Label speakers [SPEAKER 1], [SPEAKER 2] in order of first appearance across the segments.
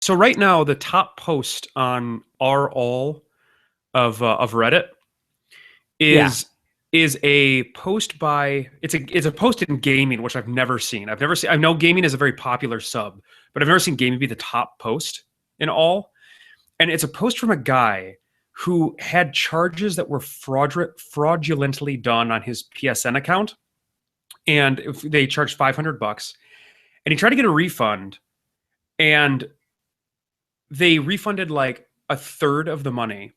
[SPEAKER 1] So right now, the top post on r all of Reddit
[SPEAKER 2] Yeah.
[SPEAKER 1] is is a post by it's a post in gaming, which I've never seen. I know gaming is a very popular sub, but I've never seen gaming be the top post in all. And it's a post from a guy who had charges that were fraudulently done on his PSN account, and if they charged $500, and he tried to get a refund, and they refunded like a third of the money.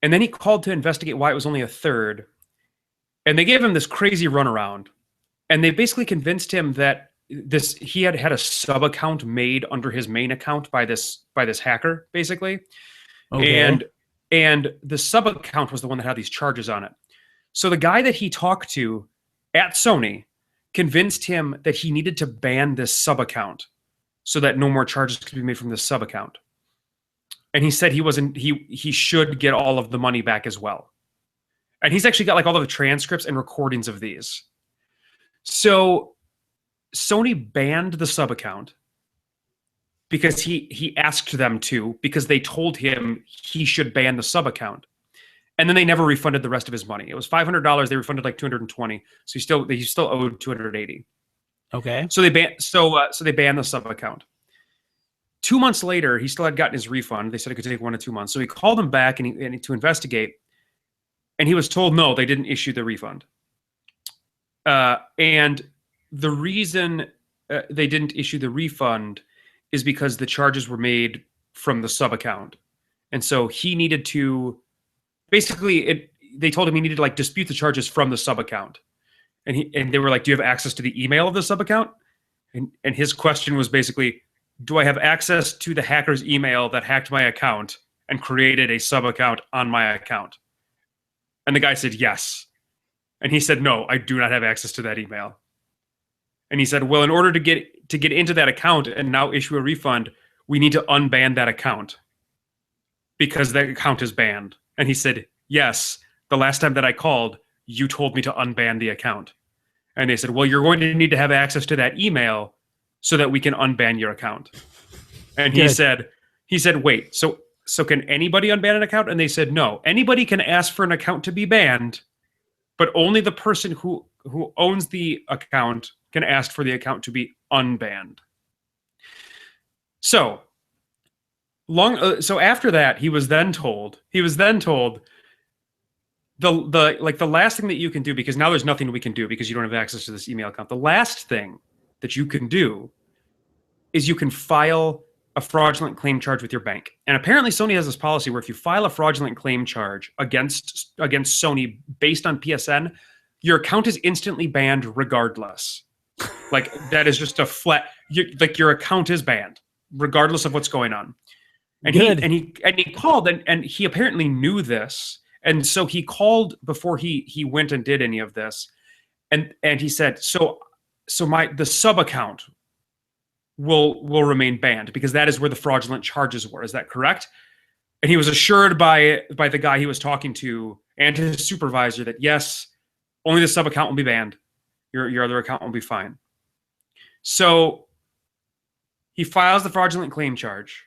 [SPEAKER 1] And then he called to investigate why it was only a third. And they gave him this crazy runaround. And they basically convinced him that he had a sub account made under his main account by this hacker, basically.
[SPEAKER 2] Okay.
[SPEAKER 1] And the sub account was the one that had these charges on it. So the guy that he talked to at Sony convinced him that he needed to ban this sub account so that no more charges could be made from this sub account. And he said he should get all of the money back as well. And he's actually got like all of the transcripts and recordings of these. So Sony banned the sub account because he asked them to, because they told him he should ban the sub account. And then they never refunded the rest of his money. It was $500. They refunded like 220. So he still owed 280.
[SPEAKER 2] Okay.
[SPEAKER 1] So they banned the sub account. 2 months later, he still had gotten his refund. They said it could take 1 to 2 months. So he called them back to investigate. And he was told, no, they didn't issue the refund. And the reason they didn't issue the refund is because the charges were made from the sub account. And so he needed to, basically, they told him he needed to like dispute the charges from the sub account. And they were like, do you have access to the email of the sub account? And his question was basically, do I have access to the hacker's email that hacked my account and created a sub account on my account? And the guy said, yes. And he said, no, I do not have access to that email. And he said, well, in order to get into that account and now issue a refund, we need to unban that account because that account is banned. And he said, yes, the last time that I called, you told me to unban the account. And they said, well, you're going to need to have access to that email so that we can unban your account. And he said, wait, so can anybody unban an account? And they said, no, anybody can ask for an account to be banned, but only the person who owns the account can ask for the account to be unbanned. So after that, he was then told the last thing that you can do, because now there's nothing we can do because you don't have access to this email account. The last thing that you can do is you can file a fraudulent claim charge with your bank. And apparently Sony has this policy where if you file a fraudulent claim charge against Sony based on PSN, your account is instantly banned regardless. Like that is just a flat, your account is banned regardless of what's going on. And he called and he apparently knew this. And so he called before he went and did any of this. And he said, so the sub account will remain banned because that is where the fraudulent charges were. Is that correct? And he was assured by the guy he was talking to and his supervisor that yes, only the sub account will be banned. Your other account will be fine. So he files the fraudulent claim charge.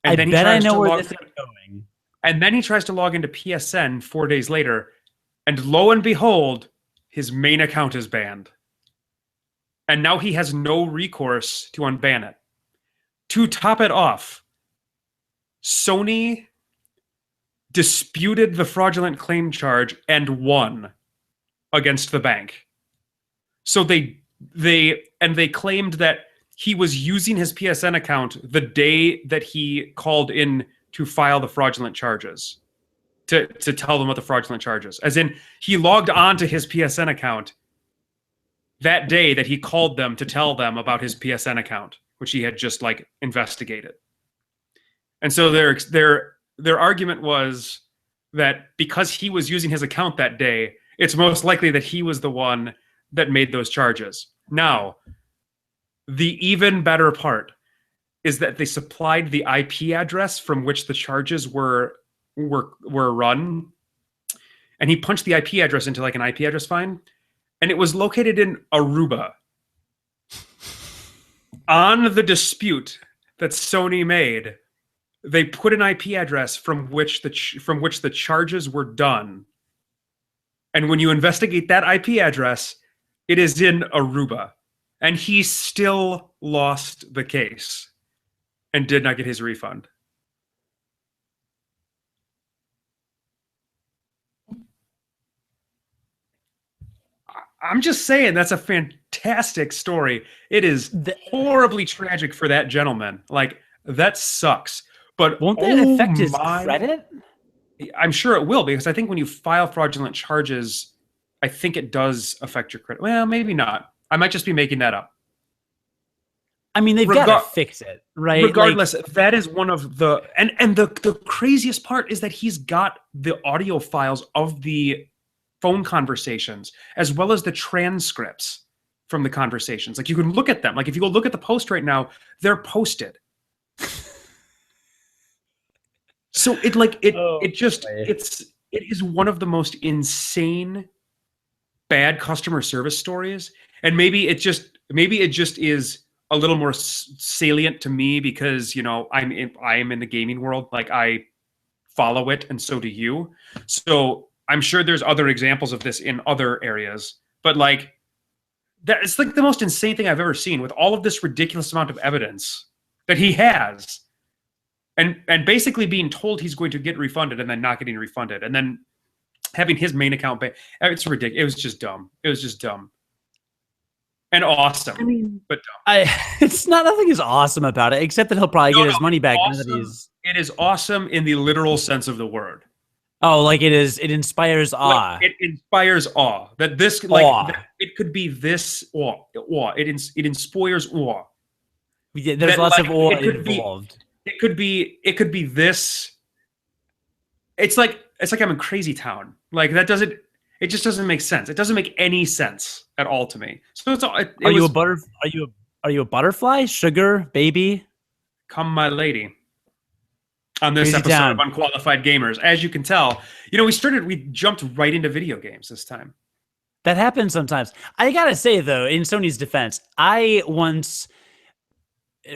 [SPEAKER 2] And I bet I know where this is going.
[SPEAKER 1] And then he tries to log into PSN 4 days later, and lo and behold, his main account is banned. And now he has no recourse to unban it. To top it off, Sony disputed the fraudulent claim charge and won against the bank. So they claimed that he was using his PSN account the day that he called in to file the fraudulent charges, to tell them about the fraudulent charges. As in, he logged on to his PSN account that day that he called them to tell them about his PSN account, which he had just like investigated. And so their argument was that because he was using his account that day, it's most likely that he was the one that made those charges. Now, the even better part is that they supplied the IP address from which the charges were run. And he punched the IP address into like an IP address find, and it was located in Aruba. On the dispute that Sony made, they put an IP address from which the charges were done. And when you investigate that IP address, it is in Aruba. And he still lost the case and did not get his refund. I'm just saying, that's a fantastic story. It is horribly tragic for that gentleman. Like, that sucks. But
[SPEAKER 2] won't that affect his credit?
[SPEAKER 1] I'm sure it will, because I think when you file fraudulent charges, I think it does affect your credit. Well, maybe not. I might just be making that up.
[SPEAKER 2] I mean, they've got to fix it, right?
[SPEAKER 1] Regardless, that is one of the... And the craziest part is that he's got the audio files of the phone conversations, as well as the transcripts from the conversations. Like, you can look at them. Like, if you go look at the post right now, they're posted. So it is one of the most insane bad customer service stories. And maybe it just is a little more salient to me because, you know, I am in the gaming world. Like, I follow it, and so do you. So I'm sure there's other examples of this in other areas, but like, that it's like the most insane thing I've ever seen, with all of this ridiculous amount of evidence that he has, and basically being told he's going to get refunded and then not getting refunded, and then having his main account it's ridiculous. It was just dumb. It was just dumb. And awesome. I mean, but dumb.
[SPEAKER 2] It's not, nothing is awesome about it, except that he'll probably get his money back.
[SPEAKER 1] Awesome. It is awesome in the literal sense of the word.
[SPEAKER 2] Oh, like it inspires awe.
[SPEAKER 1] Like, it inspires awe. That this, like, that it could be this awe. It inspires awe.
[SPEAKER 2] Yeah, there's lots of awe involved.
[SPEAKER 1] It could be this. It's like I'm in Crazy Town. Like, it just doesn't make sense. It doesn't make any sense at all to me. So it's all. Are
[SPEAKER 2] you a butterfly? Sugar baby?
[SPEAKER 1] Come, my lady. On this episode of Unqualified Gamers. As you can tell, you know, we jumped right into video games this time.
[SPEAKER 2] That happens sometimes. I gotta say, though, in Sony's defense, I once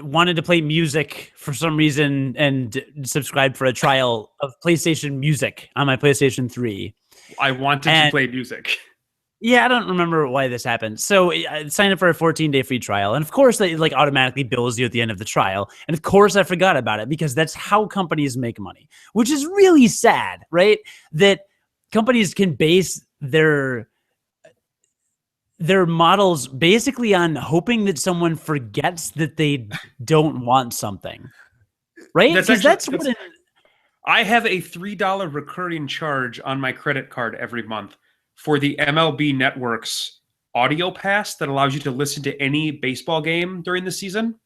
[SPEAKER 2] wanted to play music for some reason and subscribed for a trial of PlayStation Music on my PlayStation 3.
[SPEAKER 1] I wanted to play music.
[SPEAKER 2] Yeah, I don't remember why this happened. So I signed up for a 14-day free trial. And of course, they like automatically bills you at the end of the trial. And of course, I forgot about it because that's how companies make money, which is really sad, right? That companies can base their models basically on hoping that someone forgets that they don't want something, right? I
[SPEAKER 1] have a $3 recurring charge on my credit card every month for the MLB Network's audio pass that allows you to listen to any baseball game during the season.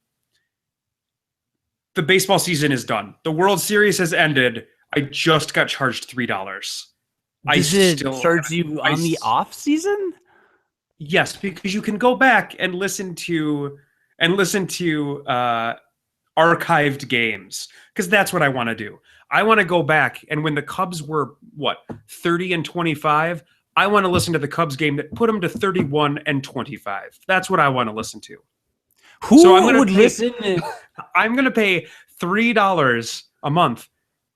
[SPEAKER 1] The baseball season is done. The World Series has ended. I just got charged $3.
[SPEAKER 2] Does it charge you on the off season?
[SPEAKER 1] Yes, because you can go back and listen to archived games, because that's what I want to do. I want to go back, and when the Cubs were 30-25, I want to listen to the Cubs game that put them to 31-25. That's what I want to listen to.
[SPEAKER 2] Listen?
[SPEAKER 1] I'm going to pay $3 a month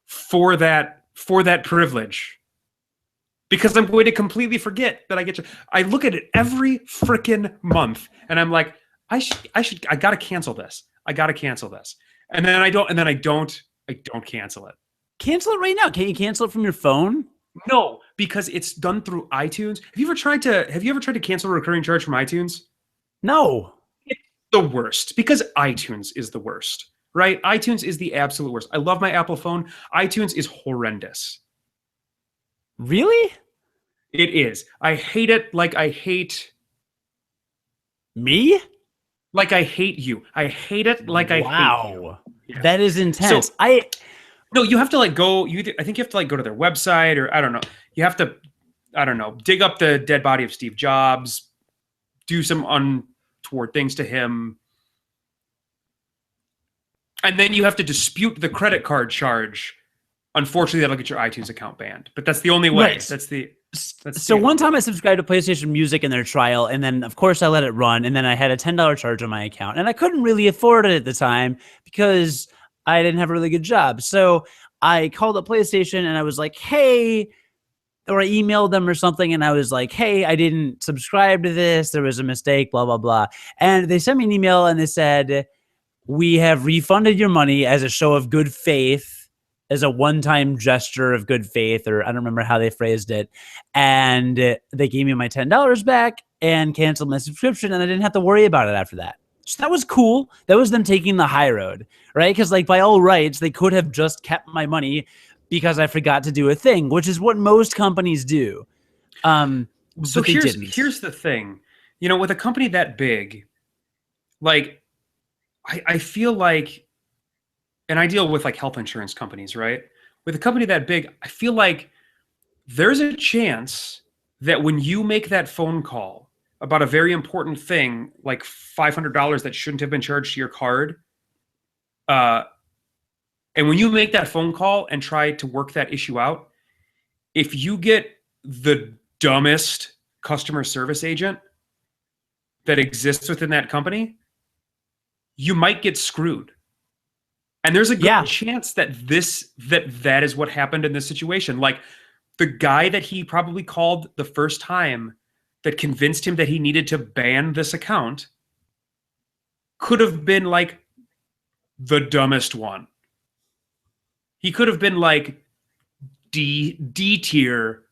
[SPEAKER 1] for that privilege, because I'm going to completely forget that I get to. I look at it every freaking month, and I'm like, I got to cancel this. I got to cancel this, and then I don't cancel it.
[SPEAKER 2] Cancel it right now. Can't you cancel it from your phone?
[SPEAKER 1] No, because it's done through iTunes. Have you ever tried to cancel a recurring charge from iTunes?
[SPEAKER 2] No.
[SPEAKER 1] It's the worst, because iTunes is the worst, right? iTunes is the absolute worst. I love my Apple phone. iTunes is horrendous.
[SPEAKER 2] Really?
[SPEAKER 1] It is. I hate it like I hate
[SPEAKER 2] me?
[SPEAKER 1] Like I hate you. I hate it like I hate you.
[SPEAKER 2] Wow. Yeah. That is intense.
[SPEAKER 1] So, no, you have to like go. I think you have to like go to their website, or I don't know. You have to, I don't know, dig up the dead body of Steve Jobs, do some untoward things to him, and then you have to dispute the credit card charge. Unfortunately, that'll get your iTunes account banned. But that's the only way.
[SPEAKER 2] Right.
[SPEAKER 1] That's
[SPEAKER 2] So one time I subscribed to PlayStation Music in their trial, and then of course I let it run, and then I had a $10 charge on my account, and I couldn't really afford it at the time because I didn't have a really good job. So I called up PlayStation and I was like, hey, or I emailed them or something, and I was like, hey, I didn't subscribe to this. There was a mistake, blah, blah, blah. And they sent me an email and they said, we have refunded your money as a show of good faith, as a one-time gesture of good faith, or I don't remember how they phrased it. And they gave me my $10 back and canceled my subscription, and I didn't have to worry about it after that. So that was cool. That was them taking the high road, right? Because like by all rights, they could have just kept my money because I forgot to do a thing, which is what most companies do.
[SPEAKER 1] So here's the thing, you know, with a company that big, like I feel like, and I deal with like health insurance companies, right? With a company that big, I feel like there's a chance that when you make that phone call about a very important thing, like $500 that shouldn't have been charged to your card, and when you make that phone call and try to work that issue out, if you get the dumbest customer service agent that exists within that company, you might get screwed. And there's a good chance that that is what happened in this situation. Like the guy that he probably called the first time that convinced him that he needed to ban this account could have been like the dumbest one. He could have been like D tier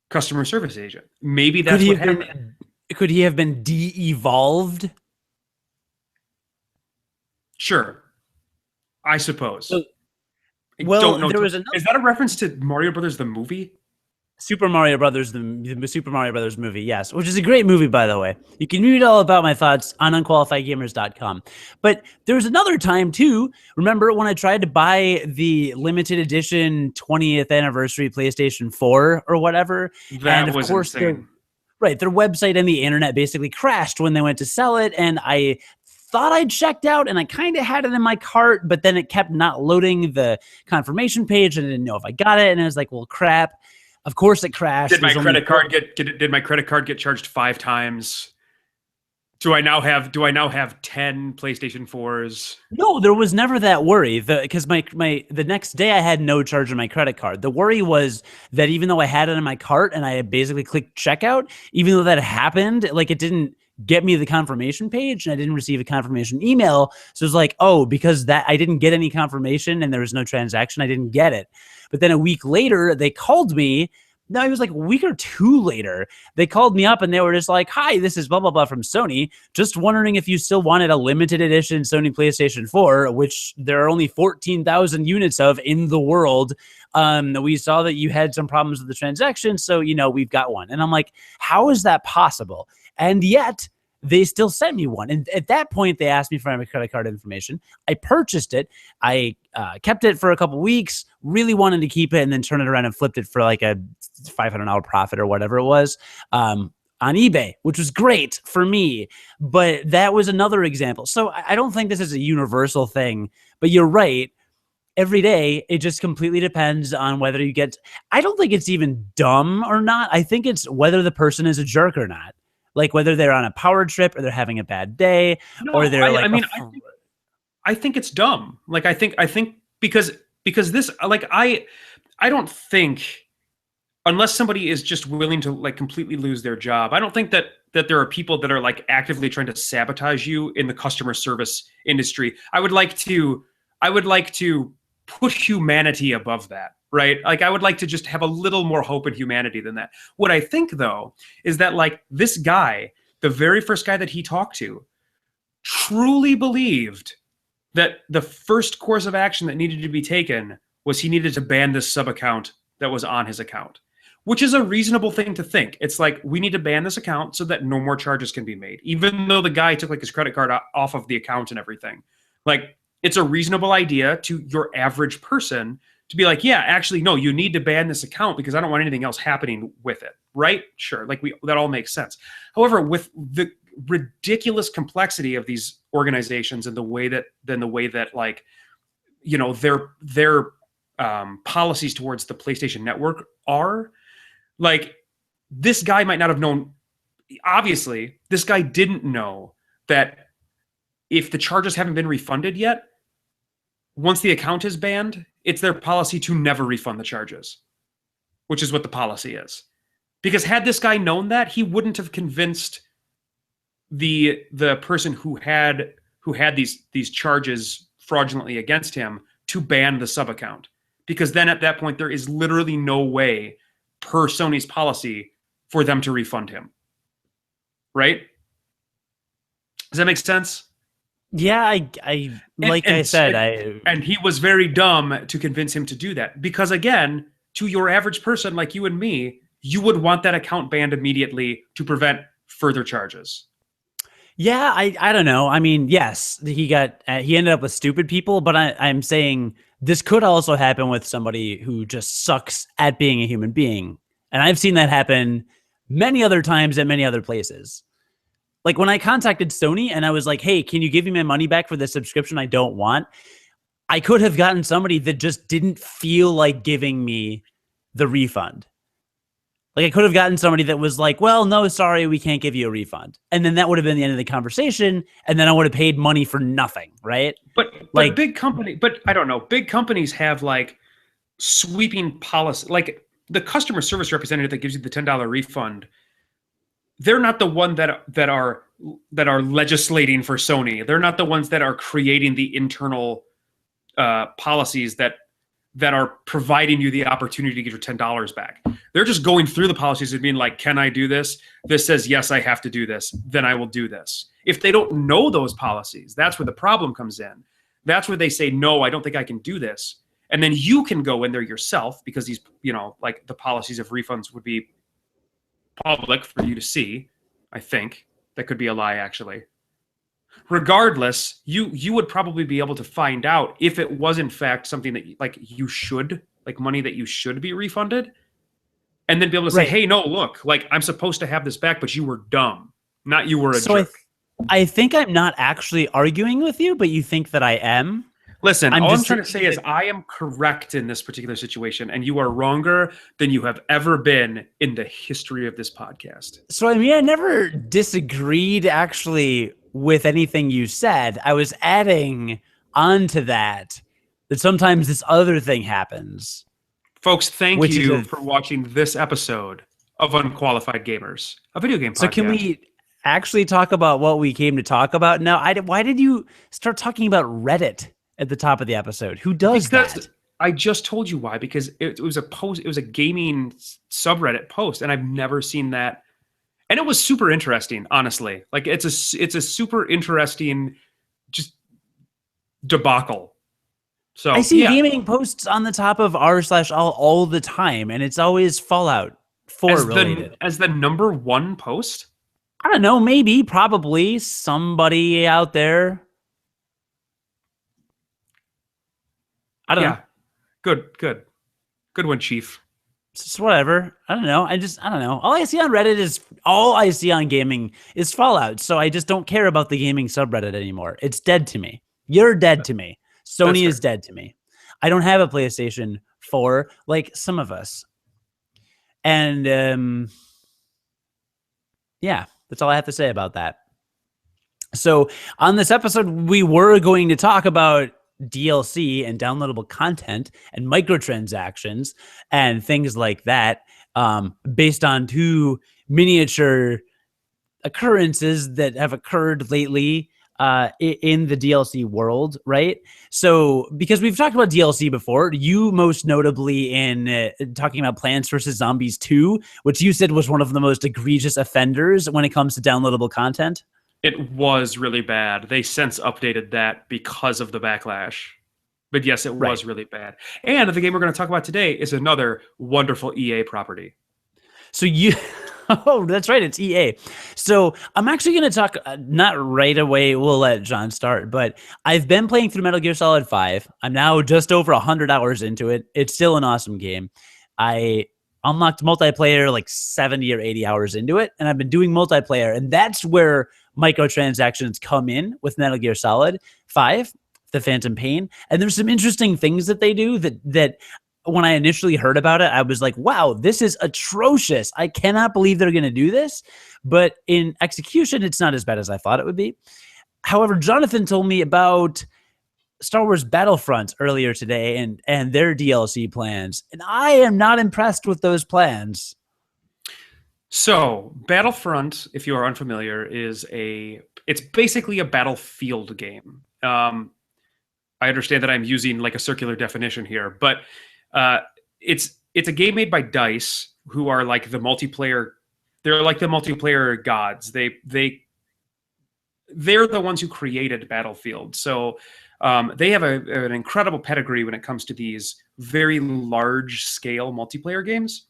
[SPEAKER 1] customer service agent. Maybe that's what happened.
[SPEAKER 2] Could he have been de-evolved?
[SPEAKER 1] Sure. I suppose.
[SPEAKER 2] So,
[SPEAKER 1] is that a reference to Mario Brothers the movie?
[SPEAKER 2] Super Mario Brothers, the Super Mario Brothers movie, yes, which is a great movie, by the way. You can read all about my thoughts on unqualifiedgamers.com. But there was another time, too. Remember when I tried to buy the limited edition 20th anniversary PlayStation 4 or whatever?
[SPEAKER 1] That was insane.
[SPEAKER 2] Their website and the internet basically crashed when they went to sell it, and I thought I'd checked out and I kind of had it in my cart, but then it kept not loading the confirmation page and I didn't know if I got it. And I was like, well, crap. Of course it crashed.
[SPEAKER 1] Did my credit card get charged 5 times? Do I now have 10 PlayStation 4s?
[SPEAKER 2] No, there was never that worry. Because the next day I had no charge on my credit card. The worry was that even though I had it in my cart and I had basically clicked checkout, even though that happened, like it didn't get me the confirmation page and I didn't receive a confirmation email. So it was like, oh, because that I didn't get any confirmation and there was no transaction, I didn't get it. But then a week later, they called me. No, it was like a week or 2 later. They called me up and they were just like, hi, this is blah, blah, blah from Sony. Just wondering if you still wanted a limited edition Sony PlayStation 4, which there are only 14,000 units of in the world. We saw that you had some problems with the transaction. So, we've got one. And I'm like, how is that possible? And yet they still sent me one. And at that point, they asked me for my credit card information. I purchased it. I kept it for a couple weeks, really wanted to keep it, and then turned it around and flipped it for like a $500 profit or whatever it was on eBay, which was great for me. But that was another example. So I don't think this is a universal thing, but you're right. Every day, it just completely depends on whether you get... I don't think it's even dumb or not. I think it's whether the person is a jerk or not. Like whether they're on a power trip or they're having a bad day or they're
[SPEAKER 1] I think it's dumb. Like I think because this, like I don't think, unless somebody is just willing to like completely lose their job, I don't think that there are people that are like actively trying to sabotage you in the customer service industry. I would like to put humanity above that. Right? Like I would like to just have a little more hope and humanity than that. What I think though, is that like this guy, the very first guy that he talked to, truly believed that the first course of action that needed to be taken was he needed to ban this sub account that was on his account, which is a reasonable thing to think. It's like, we need to ban this account so that no more charges can be made, even though the guy took like his credit card off of the account and everything. Like it's a reasonable idea to your average person to be like, yeah, actually, no, you need to ban this account because I don't want anything else happening with it, right? Sure, like that all makes sense. However, with the ridiculous complexity of these organizations and the way that like, their policies towards the PlayStation Network are, like, this guy might not have known. Obviously, this guy didn't know that if the charges haven't been refunded yet, once the account is banned, it's their policy to never refund the charges, which is what the policy is. Because had this guy known that, he wouldn't have convinced the person who had these charges fraudulently against him to ban the sub account. Because then at that point, there is literally no way per Sony's policy for them to refund him. Right? Does that make sense?
[SPEAKER 2] Yeah,
[SPEAKER 1] and he was very dumb to convince him to do that. Because again, to your average person like you and me, you would want that account banned immediately to prevent further charges.
[SPEAKER 2] Yeah, I don't know. I mean, yes, he ended up with stupid people, but I'm saying this could also happen with somebody who just sucks at being a human being. And I've seen that happen many other times at many other places. Like when I contacted Sony and I was like, hey, can you give me my money back for the subscription I don't want? I could have gotten somebody that just didn't feel like giving me the refund. Like I could have gotten somebody that was like, well, no, sorry, we can't give you a refund. And then that would have been the end of the conversation. And then I would have paid money for nothing, right?
[SPEAKER 1] But big company, but I don't know, big companies have like sweeping policy, like the customer service representative that gives you the $10 refund. They're not the one that are legislating for Sony. They're not the ones that are creating the internal policies that are providing you the opportunity to get your $10 back. They're just going through the policies and being like, can I do this? This says, yes, I have to do this. Then I will do this. If they don't know those policies, that's where the problem comes in. That's where they say, no, I don't think I can do this. And then you can go in there yourself because these, like the policies of refunds would be public for you to see. I think that could be a lie, actually. Regardless, you would probably be able to find out if it was in fact something that money that you should be refunded, and then be able to say, hey, no, look, like I'm supposed to have this back, but you were dumb, not you were a jerk.
[SPEAKER 2] I think I'm not actually arguing with you, but you think that I am.
[SPEAKER 1] Listen, all I'm trying to say is I am correct in this particular situation, and you are wronger than you have ever been in the history of this podcast.
[SPEAKER 2] So, I mean, I never disagreed actually with anything you said. I was adding on to that sometimes this other thing happens.
[SPEAKER 1] Folks, thank you for watching this episode of Unqualified Gamers, a video game podcast.
[SPEAKER 2] So can we actually talk about what we came to talk about now? Why did you start talking about Reddit at the top of the episode? Who does that?
[SPEAKER 1] I just told you why, because it was a post. It was a gaming subreddit post, and I've never seen that. And it was super interesting, honestly. Like it's a super interesting just debacle. So
[SPEAKER 2] I see gaming posts on the top of r/all the time, and it's always Fallout 4 related.
[SPEAKER 1] As the number one post?
[SPEAKER 2] I don't know, maybe, probably somebody out there. I don't know.
[SPEAKER 1] Good one, Chief.
[SPEAKER 2] It's whatever. I don't know. I don't know. All I see on Reddit on gaming is Fallout. So I just don't care about the gaming subreddit anymore. It's dead to me. You're dead to me. Sony is dead to me. I don't have a PlayStation 4 like some of us. And yeah, that's all I have to say about that. So on this episode, we were going to talk about DLC and downloadable content and microtransactions and things like that, based on two miniature occurrences that have occurred lately in the DLC world, right? So, because we've talked about DLC before, you most notably in talking about Plants vs. Zombies 2, which you said was one of the most egregious offenders when it comes to downloadable content.
[SPEAKER 1] It was really bad. They since updated that because of the backlash. But yes, it was really bad. And the game we're going to talk about today is another wonderful EA property.
[SPEAKER 2] So oh, that's right. It's EA. So I'm actually going to talk, not right away. We'll let John start, but I've been playing through Metal Gear Solid 5. I'm now just over 100 hours into it. It's still an awesome game. I unlocked multiplayer like 70 or 80 hours into it, and I've been doing multiplayer, and that's where microtransactions come in with Metal Gear Solid 5, The Phantom Pain. And there's some interesting things that they do that when I initially heard about it, I was like, wow, this is atrocious. I cannot believe they're going to do this. But in execution, it's not as bad as I thought it would be. However, Jonathan told me about Star Wars Battlefront earlier today and their DLC plans, and I am not impressed with those plans.
[SPEAKER 1] So Battlefront, if you are unfamiliar, it's basically a battlefield game. I understand that I'm using like a circular definition here, but it's a game made by DICE, who are like the multiplayer. They're like the multiplayer gods. They're the ones who created Battlefield. So they have an incredible pedigree when it comes to these very large scale multiplayer games.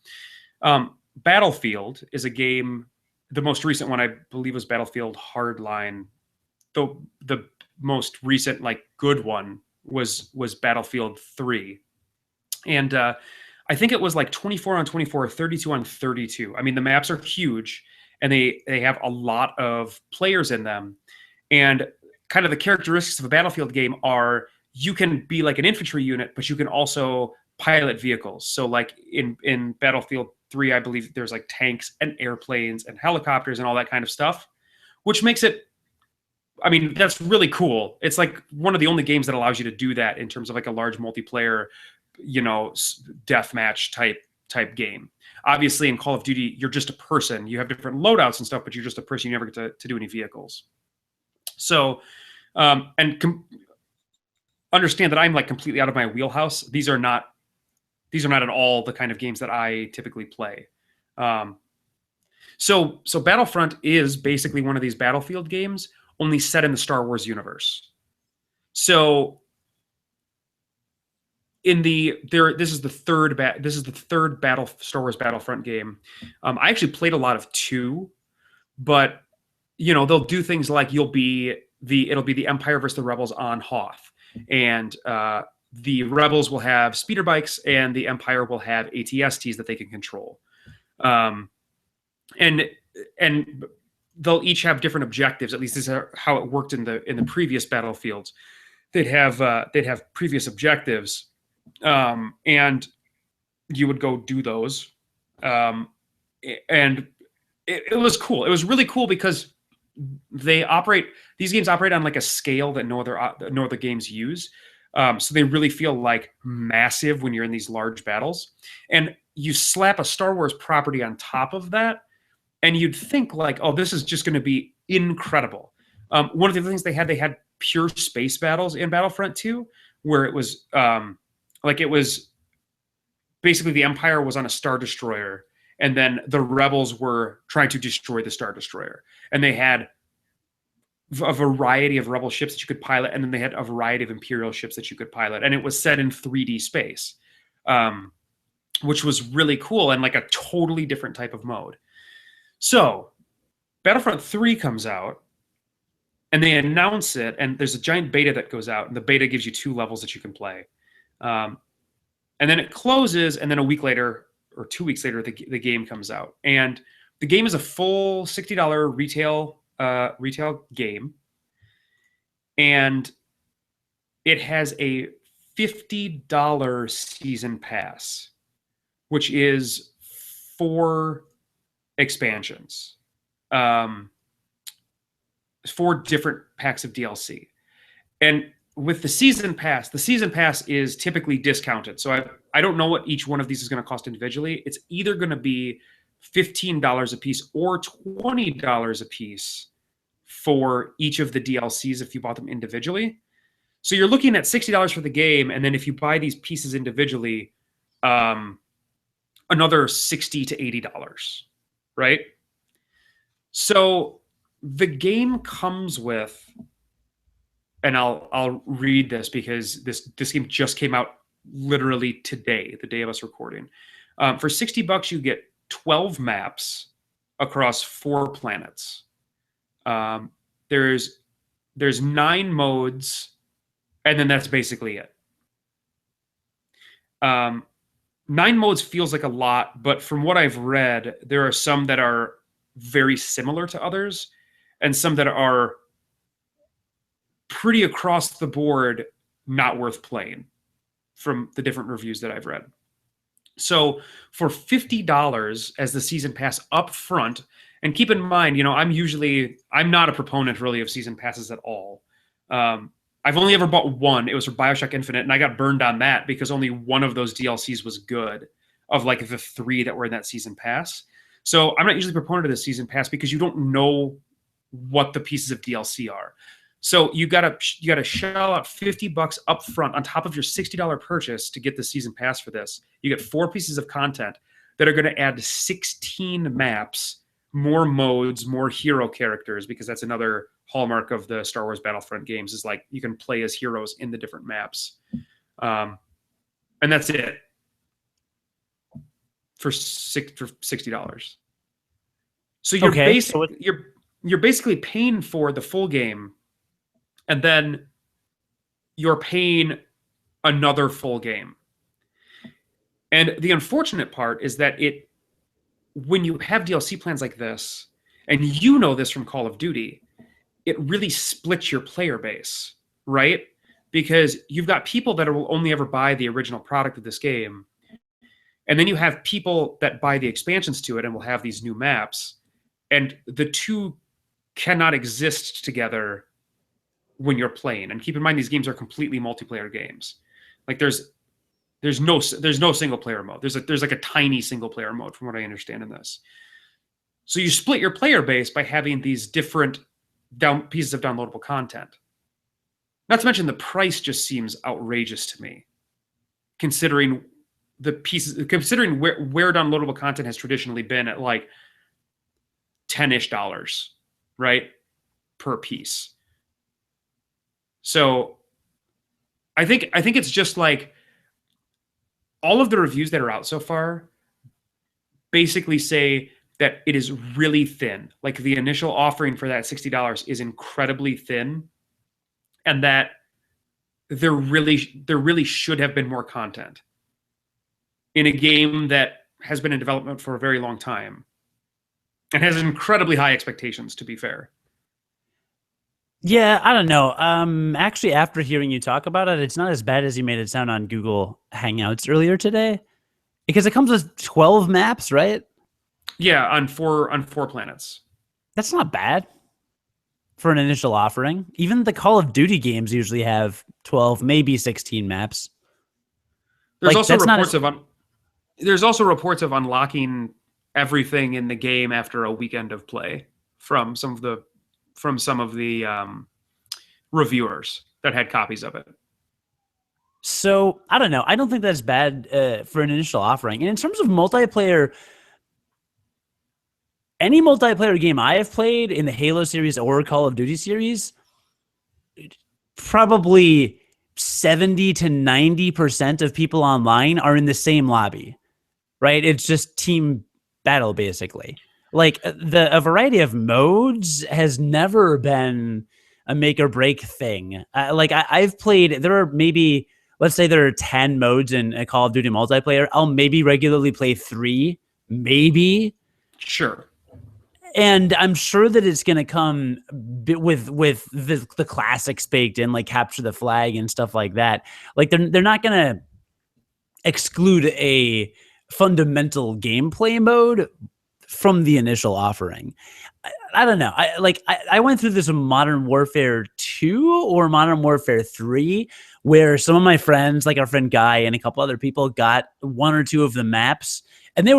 [SPEAKER 1] Battlefield is a game. The most recent one, I believe, was Battlefield Hardline. The most recent, like, good one was Battlefield 3. And I think it was like 24 on 24, 32 on 32. I mean, the maps are huge, and they have a lot of players in them. And kind of the characteristics of a Battlefield game are you can be like an infantry unit, but you can also pilot vehicles. So like in Battlefield 3, I believe there's like tanks and airplanes and helicopters and all that kind of stuff, which makes it, I mean, that's really cool. It's like one of the only games that allows you to do that in terms of like a large multiplayer, deathmatch type game. Obviously, in Call of Duty, you're just a person. You have different loadouts and stuff, but you're just a person. You never get to do any vehicles. So, understand that I'm like completely out of my wheelhouse. These are not at all the kind of games that I typically play. So Battlefront is basically one of these Battlefield games, only set in the Star Wars universe. So this is the third Star Wars Battlefront game. I actually played a lot of 2, but they'll do things like it'll be the Empire versus the Rebels on Hoth, and the Rebels will have speeder bikes, and the Empire will have ATSTs that they can control. And they'll each have different objectives. At least this is how it worked in the previous Battlefields. They'd have previous objectives, and you would go do those. And it was cool. It was really cool because these games operate on like a scale that no other games use. So they really feel like massive when you're in these large battles. And you slap a Star Wars property on top of that, and you'd think like, oh, this is just going to be incredible. One of the things they had pure space battles in Battlefront 2, where it was basically the Empire was on a Star Destroyer, and then the Rebels were trying to destroy the Star Destroyer. And they had a variety of Rebel ships that you could pilot, and then they had a variety of Imperial ships that you could pilot. And it was set in 3D space, which was really cool and like a totally different type of mode. So Battlefront 3 comes out, and they announce it, and there's a giant beta that goes out, and the beta gives you 2 levels that you can play. And then it closes, and then a week later or 2 weeks later, the game comes out. And the game is a full $60 retail game, and it has a $50 season pass, which is 4 expansions, 4 different packs of DLC. And with the season pass is typically discounted. So I don't know what each one of these is going to cost individually. It's either going to be $15 a piece or $20 a piece for each of the DLCs if you bought them individually. So you're looking at $60 for the game, and then if you buy these pieces individually, another $60 to $80, right? So the game comes with, and I'll read this because this game just came out literally today, the day of us recording. For $60, you get 12 maps across 4 planets. There's 9 modes, and then that's basically it. 9 modes feels like a lot, but from what I've read, there are some that are very similar to others, and some that are pretty across the board not worth playing from the different reviews that I've read. So for $50 as the season pass up front, and keep in mind, I'm not a proponent really of season passes at all. I've only ever bought one. It was for BioShock Infinite, and I got burned on that because only one of those DLCs was good of like the three that were in that season pass. So I'm not usually a proponent of the season pass because you don't know what the pieces of DLC are. So you gotta shell out $50 up front on top of your $60 purchase to get the season pass for this. You get 4 pieces of content that are going to add 16 maps, more modes, more hero characters, because that's another hallmark of the Star Wars Battlefront games is like you can play as heroes in the different maps. And that's it for $60. So you're basically paying for the full game, and then you're paying another full game. And the unfortunate part is that when you have DLC plans like this, and you know this from Call of Duty, it really splits your player base, right? Because you've got people that will only ever buy the original product of this game, and then you have people that buy the expansions to it and will have these new maps, and the two cannot exist together when you're playing. And keep in mind, these games are completely multiplayer games. Like there's no single player mode. There's like a tiny single player mode from what I understand in this. So you split your player base by having these different pieces of downloadable content. Not to mention the price just seems outrageous to me, considering where downloadable content has traditionally been at like $10-ish, right, per piece. So I think it's just like all of the reviews that are out so far basically say that it is really thin. Like the initial offering for that $60 is incredibly thin, and that there really should have been more content in a game that has been in development for a very long time and has incredibly high expectations, to be fair.
[SPEAKER 2] Yeah, I don't know. Actually, after hearing you talk about it, it's not as bad as you made it sound on Google Hangouts earlier today, because it comes with 12 maps, right?
[SPEAKER 1] Yeah, on four planets.
[SPEAKER 2] That's not bad for an initial offering. Even the Call of Duty games usually have 12, maybe 16 maps.
[SPEAKER 1] There's also reports of unlocking everything in the game after a weekend of play from some of the reviewers that had copies of it.
[SPEAKER 2] So I don't know. I don't think that's bad for an initial offering. And in terms of multiplayer, any multiplayer game I have played in the Halo series or Call of Duty series, probably 70 to 90% of people online are in the same lobby, right? It's just team battle, basically. Like a variety of modes has never been a make or break thing. I've played, there are maybe, let's say there are 10 modes in a Call of Duty multiplayer. I'll maybe regularly play 3, maybe.
[SPEAKER 1] Sure.
[SPEAKER 2] And I'm sure that it's going to come with the classics baked in, like capture the flag and stuff like that. Like they're not going to exclude a fundamental gameplay mode from the initial offering. I don't know. I went through this in Modern Warfare 2 or Modern Warfare 3, where some of my friends, like our friend Guy and a couple other people, got 1 or 2 of the maps, and they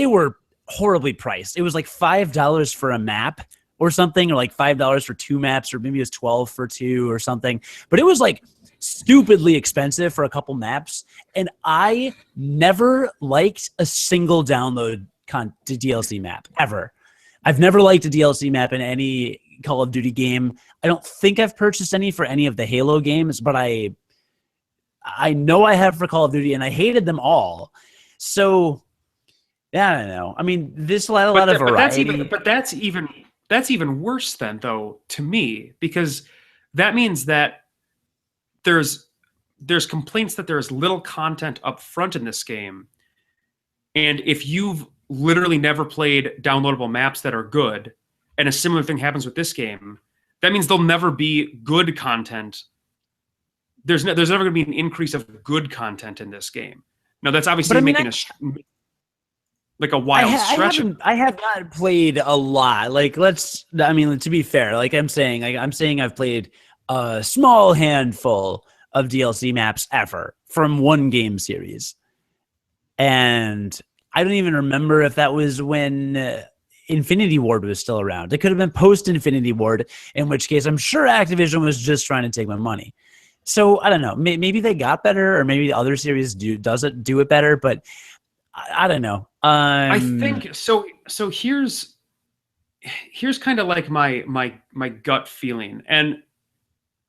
[SPEAKER 2] were horribly priced. It was like $5 for a map or something, or like $5 for 2 maps, or maybe it was 12 for 2 or something. But it was like stupidly expensive for a couple maps, and I never liked a single download DLC map ever. I've never liked a DLC map in any Call of Duty game. I don't think I've purchased any for any of the Halo games, but I know I have for Call of Duty, and I hated them all. So yeah, I don't know. I mean, this allowed a lot of variety.
[SPEAKER 1] But that's even worse then, though, to me, because that means that there's complaints that there's little content up front in this game, and if you've literally never played downloadable maps that are good, and a similar thing happens with this game, that means there'll never be good content. There's never going to be an increase of good content in this game. Now that's obviously
[SPEAKER 2] But I mean,
[SPEAKER 1] making like a wild stretch.
[SPEAKER 2] I have not played a lot. Like, I mean, to be fair, like I'm saying I've played a small handful of DLC maps ever from one game series. And I don't even remember if that was when Infinity Ward was still around. It could have been post Infinity Ward, in which case I'm sure Activision was just trying to take my money. So I don't know. Maybe they got better, or maybe the other series do it better. But I don't know.
[SPEAKER 1] I think so. So here's kind of like my gut feeling, and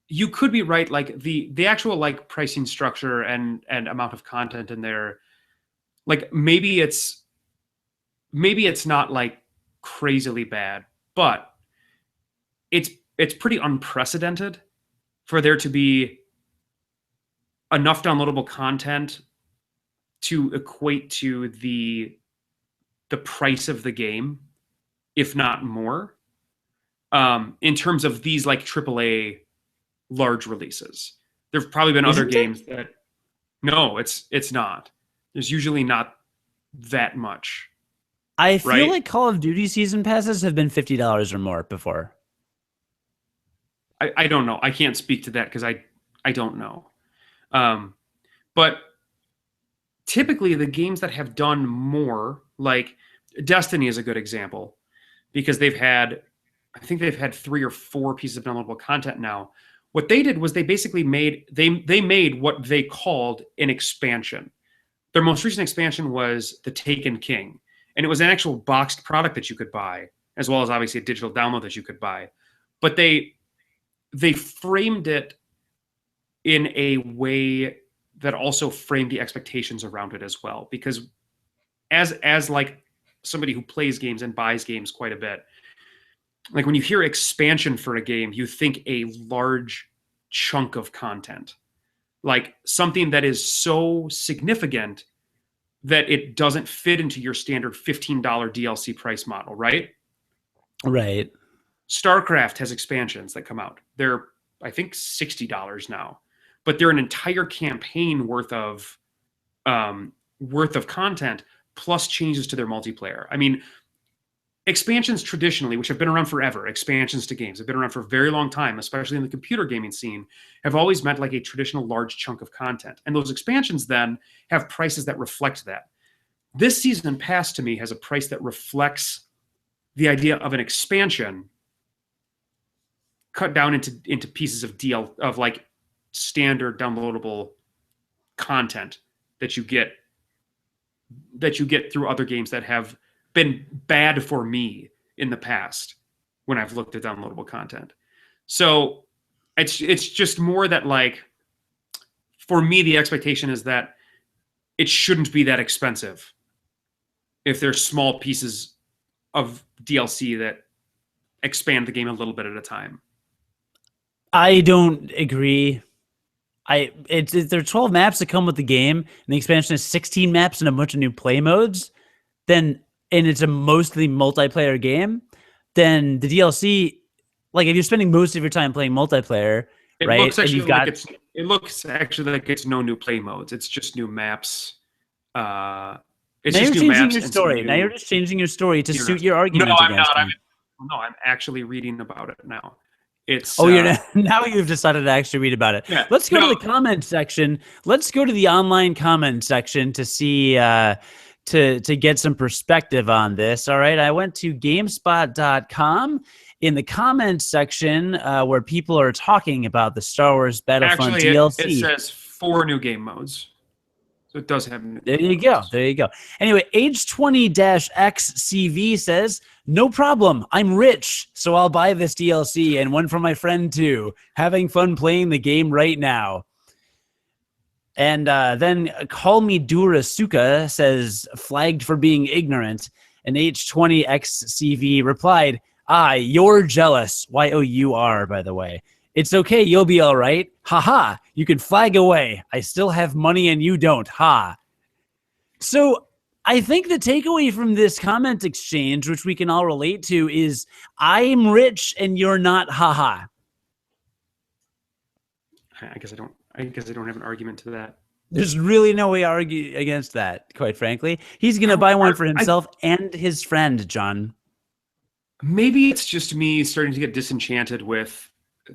[SPEAKER 1] you could be right. Like the actual like pricing structure and amount of content in there, like maybe it's not like crazily bad, but it's pretty unprecedented for there to be enough downloadable content to equate to the price of the game, if not more, in terms of these like AAA large releases. There've probably been other games that no, it's not. There's usually not that much.
[SPEAKER 2] I feel like Call of Duty season passes have been $50 or more before.
[SPEAKER 1] I don't know. I can't speak to that because I don't know. But typically the games that have done more, like Destiny is a good example, because I think they've had 3 or 4 pieces of downloadable content now. What they did was they basically made what they called an expansion. Their most recent expansion was the Taken King, and it was an actual boxed product that you could buy, as well as obviously a digital download that you could buy. But they framed it in a way that also framed the expectations around it as well. Because as like somebody who plays games and buys games quite a bit, like when you hear expansion for a game, you think a large chunk of content, like something that is so significant that it doesn't fit into your standard $15 DLC price model, right?
[SPEAKER 2] Right.
[SPEAKER 1] StarCraft has expansions that come out. They're, I think, $60 now, but they're an entire campaign worth of content plus changes to their multiplayer. I mean, expansions traditionally, which have been around forever, expansions to games have been around for a very long time, especially in the computer gaming scene, have always meant like a traditional large chunk of content. And those expansions then have prices that reflect that. This season pass to me has a price that reflects the idea of an expansion cut down into pieces of like standard downloadable content that you get through other games that have been bad for me in the past when I've looked at downloadable content. So it's just more that, like, for me, the expectation is that it shouldn't be that expensive if there's small pieces of DLC that expand the game a little bit at a time.
[SPEAKER 2] I don't agree. There are 12 maps that come with the game, and the expansion is 16 maps and a bunch of new play modes. And it's a mostly multiplayer game. Then the DLC, like if you're spending most of your time playing multiplayer,
[SPEAKER 1] it
[SPEAKER 2] right?
[SPEAKER 1] Looks actually like it looks actually like it's no new play modes. It's just new maps. It's
[SPEAKER 2] now
[SPEAKER 1] just
[SPEAKER 2] you're
[SPEAKER 1] new
[SPEAKER 2] changing
[SPEAKER 1] maps.
[SPEAKER 2] Your story. Now you're just changing your story to suit your argument.
[SPEAKER 1] No, I'm
[SPEAKER 2] against
[SPEAKER 1] not.
[SPEAKER 2] me.
[SPEAKER 1] I'm actually reading about it now. It's
[SPEAKER 2] you're now you've decided to actually read about it.
[SPEAKER 1] Yeah,
[SPEAKER 2] Let's go to the comment section. Let's go to the online comment section to see to get some perspective on this. All right, I went to GameSpot.com. In the comments section, where people are talking about the Star Wars Battlefront DLC,
[SPEAKER 1] it says 4 new game modes. So it does have new
[SPEAKER 2] There you go. Anyway, H20-XCV says, no problem. I'm rich, so I'll buy this DLC and one for my friend too. Having fun playing the game right now. And then Call Me Durasuka says, flagged for being ignorant. And H20-XCV replied, you're jealous. Y-O-U-R, by the way. It's okay, you'll be all right. Ha. You can flag away. I still have money and you don't. Ha. So I think the takeaway from this comment exchange, which we can all relate to, is I'm rich and you're not. Ha.
[SPEAKER 1] I guess I don't have an argument to that.
[SPEAKER 2] There's really no way to argue against that, quite frankly. He's going to buy one for himself and his friend, John.
[SPEAKER 1] Maybe it's just me starting to get disenchanted with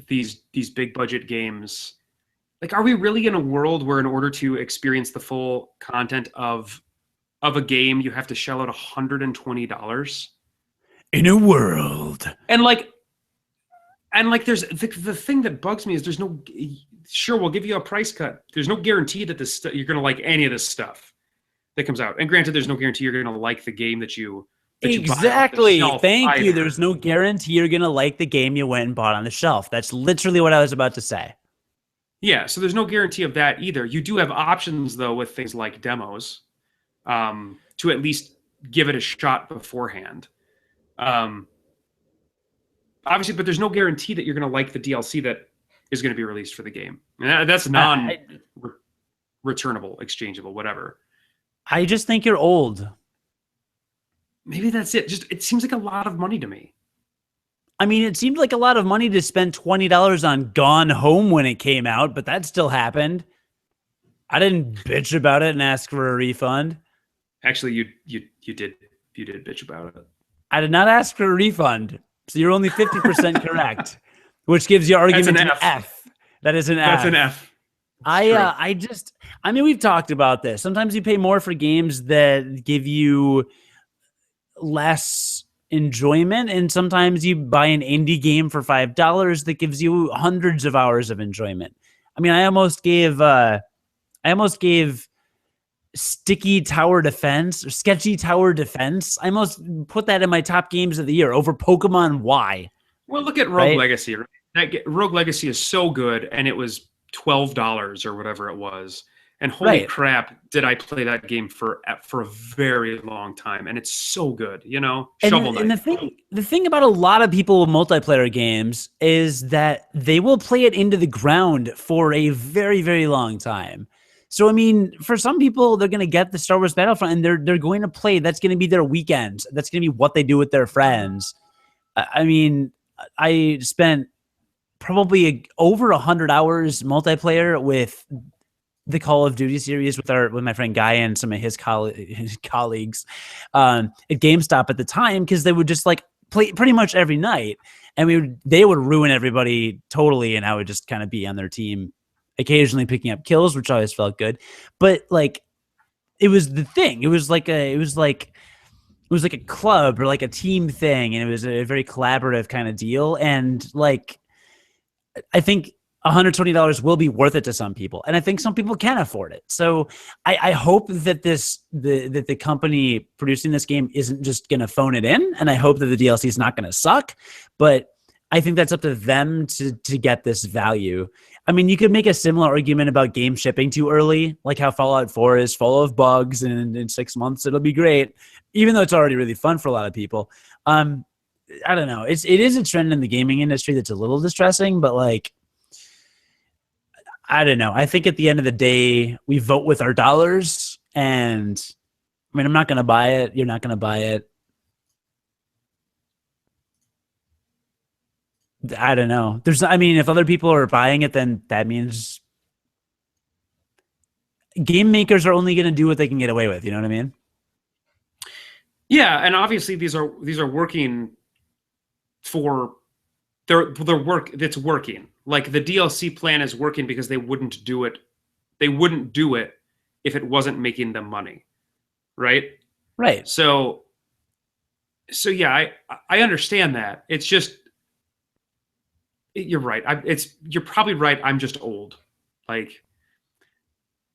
[SPEAKER 1] these big budget games. Like, are we really in a world where in order to experience the full content of a game, you have to shell out $120?
[SPEAKER 2] In a world.
[SPEAKER 1] And like there's the thing that bugs me is there's no, sure, we'll give you a price cut. There's no guarantee that you're going to like any of this stuff that comes out. And granted, there's no guarantee you're going to like the game that you
[SPEAKER 2] exactly. Thank you.
[SPEAKER 1] either.
[SPEAKER 2] There's no guarantee you're going to like the game you went and bought on the shelf. That's literally what I was about to say.
[SPEAKER 1] Yeah, so there's no guarantee of that either. You do have options, though, with things like demos to at least give it a shot beforehand. Obviously, but there's no guarantee that you're going to like the DLC that is going to be released for the game. And that's non-returnable, exchangeable, whatever.
[SPEAKER 2] I just think you're old.
[SPEAKER 1] Maybe that's it. Just it seems like a lot of money to me.
[SPEAKER 2] I mean, it seemed like a lot of money to spend $20 on Gone Home when it came out, but that still happened. I didn't bitch about it and ask for a refund.
[SPEAKER 1] Actually, you did bitch about it.
[SPEAKER 2] I did not ask for a refund, so you're only 50% correct, which gives your argument an F. That is an F.
[SPEAKER 1] That's an F.
[SPEAKER 2] I mean, we've talked about this. Sometimes you pay more for games that give you less enjoyment, and sometimes you buy an indie game for $5 that gives you hundreds of hours of enjoyment. I mean, I almost gave Sticky Tower Defense or Sketchy Tower Defense. I almost put that in my top games of the year over Pokemon Y.
[SPEAKER 1] Well, look at Rogue Legacy. Rogue Legacy is so good, and it was $12 or whatever it was. And holy crap, did I play that game for a very long time. And it's so good, you know? Shovel Knight.
[SPEAKER 2] And the thing about a lot of people with multiplayer games is that they will play it into the ground for a very, very long time. So, I mean, for some people, they're going to get the Star Wars Battlefront and they're going to play. That's going to be their weekend. That's going to be what they do with their friends. I mean, I spent probably over 100 hours multiplayer with the Call of Duty series with my friend Guy and some of his colleagues at GameStop at the time, because they would just like play pretty much every night, and they would ruin everybody totally, and I would just kind of be on their team, occasionally picking up kills, which always felt good. But like, it was the thing. It was like a club or like a team thing, and it was a very collaborative kind of deal. And like, I think $120 will be worth it to some people, and I think some people can afford it. So I hope that the company producing this game isn't just going to phone it in, and I hope that the DLC is not going to suck. But I think that's up to them to get this value. I mean, you could make a similar argument about game shipping too early, like how Fallout 4 is full of bugs, and in 6 months it'll be great, even though it's already really fun for a lot of people. I don't know. It is a trend in the gaming industry that's a little distressing, but like, I don't know. I think at the end of the day, we vote with our dollars, and I mean, I'm not going to buy it. You're not going to buy it. I don't know. If other people are buying it, then that means game makers are only going to do what they can get away with. You know what I mean?
[SPEAKER 1] Yeah, and obviously these are working for their work. It's working. Like, the DLC plan is working because they wouldn't do it. They wouldn't do it if it wasn't making them money, right?
[SPEAKER 2] Right.
[SPEAKER 1] So yeah, I understand that. It's just, you're right. You're probably right. I'm just old. Like,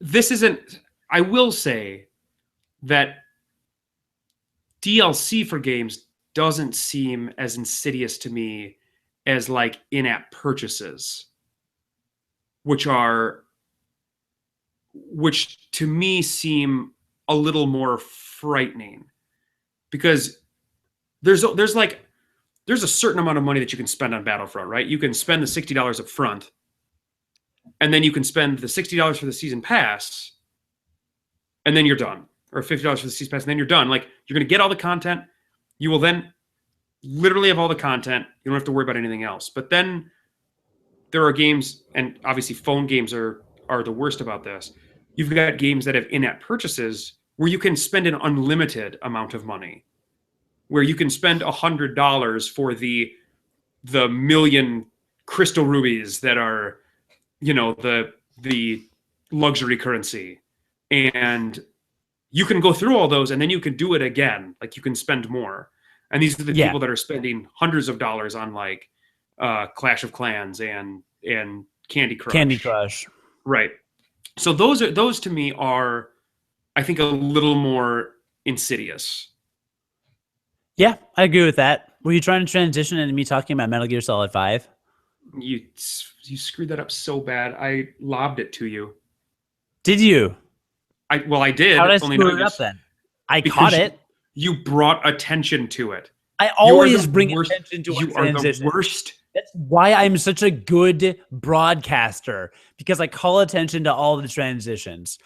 [SPEAKER 1] this isn't. I will say that DLC for games doesn't seem as insidious to me as like in-app purchases, which to me seem a little more frightening, because there's a certain amount of money that you can spend on Battlefront, right? You can spend the $60 up front, and then you can spend the $60 for the season pass, and then you're done, or $50 for the season pass, and then you're done. Like, you're going to get all the content. You will then literally have all the content. You don't have to worry about anything else. But then there are games, and obviously phone games are the worst about this, You've got games that have in-app purchases where you can spend an unlimited amount of money, where you can spend $100 for the million crystal rubies that are, the luxury currency, and you can go through all those and then you can do it again. Like, you can spend more. And these are the people that are spending hundreds of dollars on like Clash of Clans and Candy Crush.
[SPEAKER 2] Candy Crush.
[SPEAKER 1] Right. So those to me are, I think, a little more insidious.
[SPEAKER 2] Yeah, I agree with that. Were you trying to transition into me talking about Metal Gear Solid 5?
[SPEAKER 1] You screwed that up so bad. I lobbed it to you.
[SPEAKER 2] Did you?
[SPEAKER 1] I did.
[SPEAKER 2] How did I screw it up then? I caught it.
[SPEAKER 1] You brought attention to it.
[SPEAKER 2] I always bring attention to
[SPEAKER 1] you are the worst.
[SPEAKER 2] That's why I'm such a good broadcaster, because I call attention to all the transitions.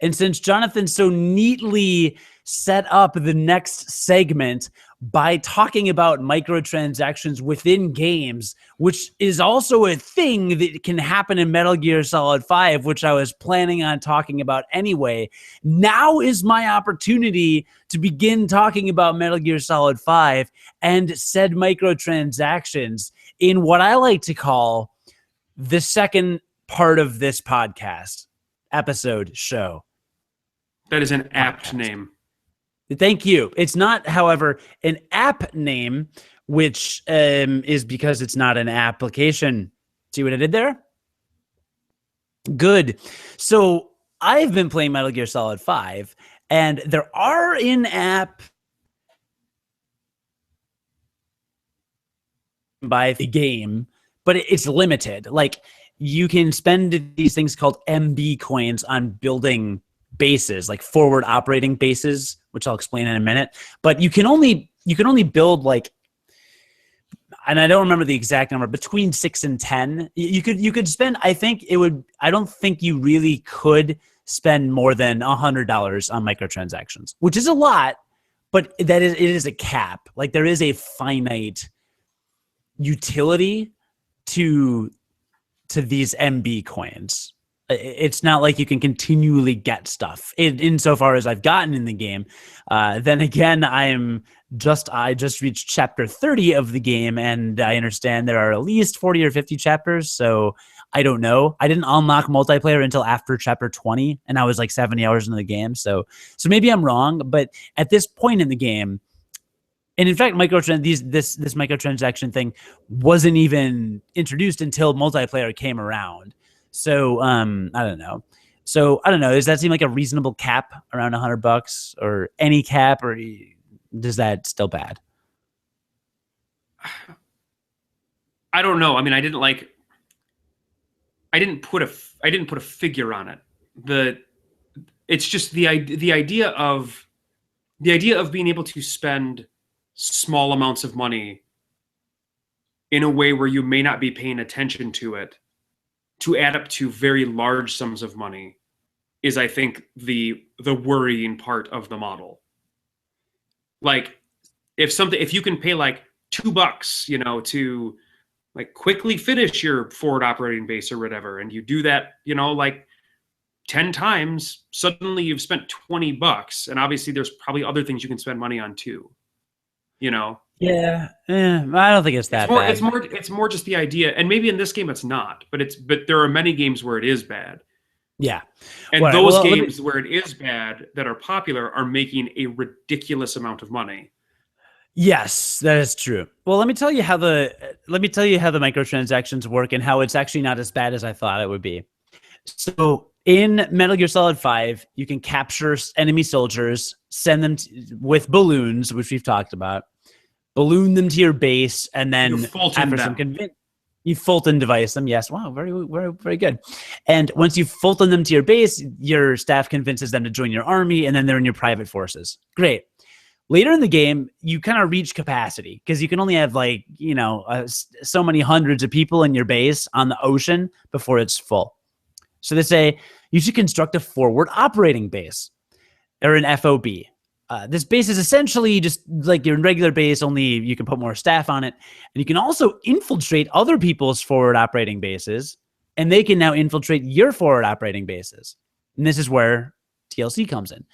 [SPEAKER 2] And since Jonathan so neatly set up the next segment by talking about microtransactions within games, which is also a thing that can happen in Metal Gear Solid 5, which I was planning on talking about anyway, now is my opportunity to begin talking about Metal Gear Solid 5 and said microtransactions in what I like to call the second part of this podcast, episode, show.
[SPEAKER 1] That is an apt name.
[SPEAKER 2] Thank you. It's not, however, an app name, which is because it's not an application. See what I did there? Good. So I've been playing Metal Gear Solid 5, and there are in-app by the game, but it's limited. Like, you can spend these things called MB coins on building bases, like forward operating bases, which I'll explain in a minute. But you can only build, like, and I don't remember the exact number, between 6 and 10. You could spend, I don't think you really could spend more than $100 on microtransactions, which is a lot, but it is a cap. Like, there is a finite utility to these MB coins. It's not like you can continually get stuff insofar as I've gotten in the game. Then again, I just reached chapter 30 of the game, and I understand there are at least 40 or 50 chapters. So I don't know. I didn't unlock multiplayer until after chapter 20, and I was like 70 hours into the game. So maybe I'm wrong, but at this point in the game, and in fact, this microtransaction thing wasn't even introduced until multiplayer came around. So I don't know. Does that seem like a reasonable cap around $100, or any cap, or does that still bad?
[SPEAKER 1] I don't know. I mean, I didn't put a figure on it. It's just the idea of being able to spend small amounts of money in a way where you may not be paying attention to it, to add up to very large sums of money, is, I think, the worrying part of the model. Like, if you can pay like $2, to like quickly finish your forward operating base or whatever, and you do that, like 10 times, suddenly you've spent $20, and obviously there's probably other things you can spend money on too.
[SPEAKER 2] Yeah, I don't think it's that bad.
[SPEAKER 1] It's more just the idea, and maybe in this game it's not, but there are many games where it is bad.
[SPEAKER 2] Yeah,
[SPEAKER 1] and those games where it is bad that are popular are making a ridiculous amount of money.
[SPEAKER 2] Yes, that is true. Well, let me tell you how the microtransactions work, and how it's actually not as bad as I thought it would be. So in Metal Gear Solid 5, you can capture enemy soldiers, send them with balloons, which we've talked about, balloon them to your base, and then you Fulton device them. Yes. Wow. Very, very, very good. And once you Fulton them to your base, your staff convinces them to join your army, and then they're in your private forces. Great. Later in the game, you kind of reach capacity, because you can only have so many hundreds of people in your base on the ocean before it's full. So they say you should construct a forward operating base, or an FOB. This base is essentially just like your regular base, only you can put more staff on it. And you can also infiltrate other people's forward operating bases, and they can now infiltrate your forward operating bases. And this is where TLC comes in.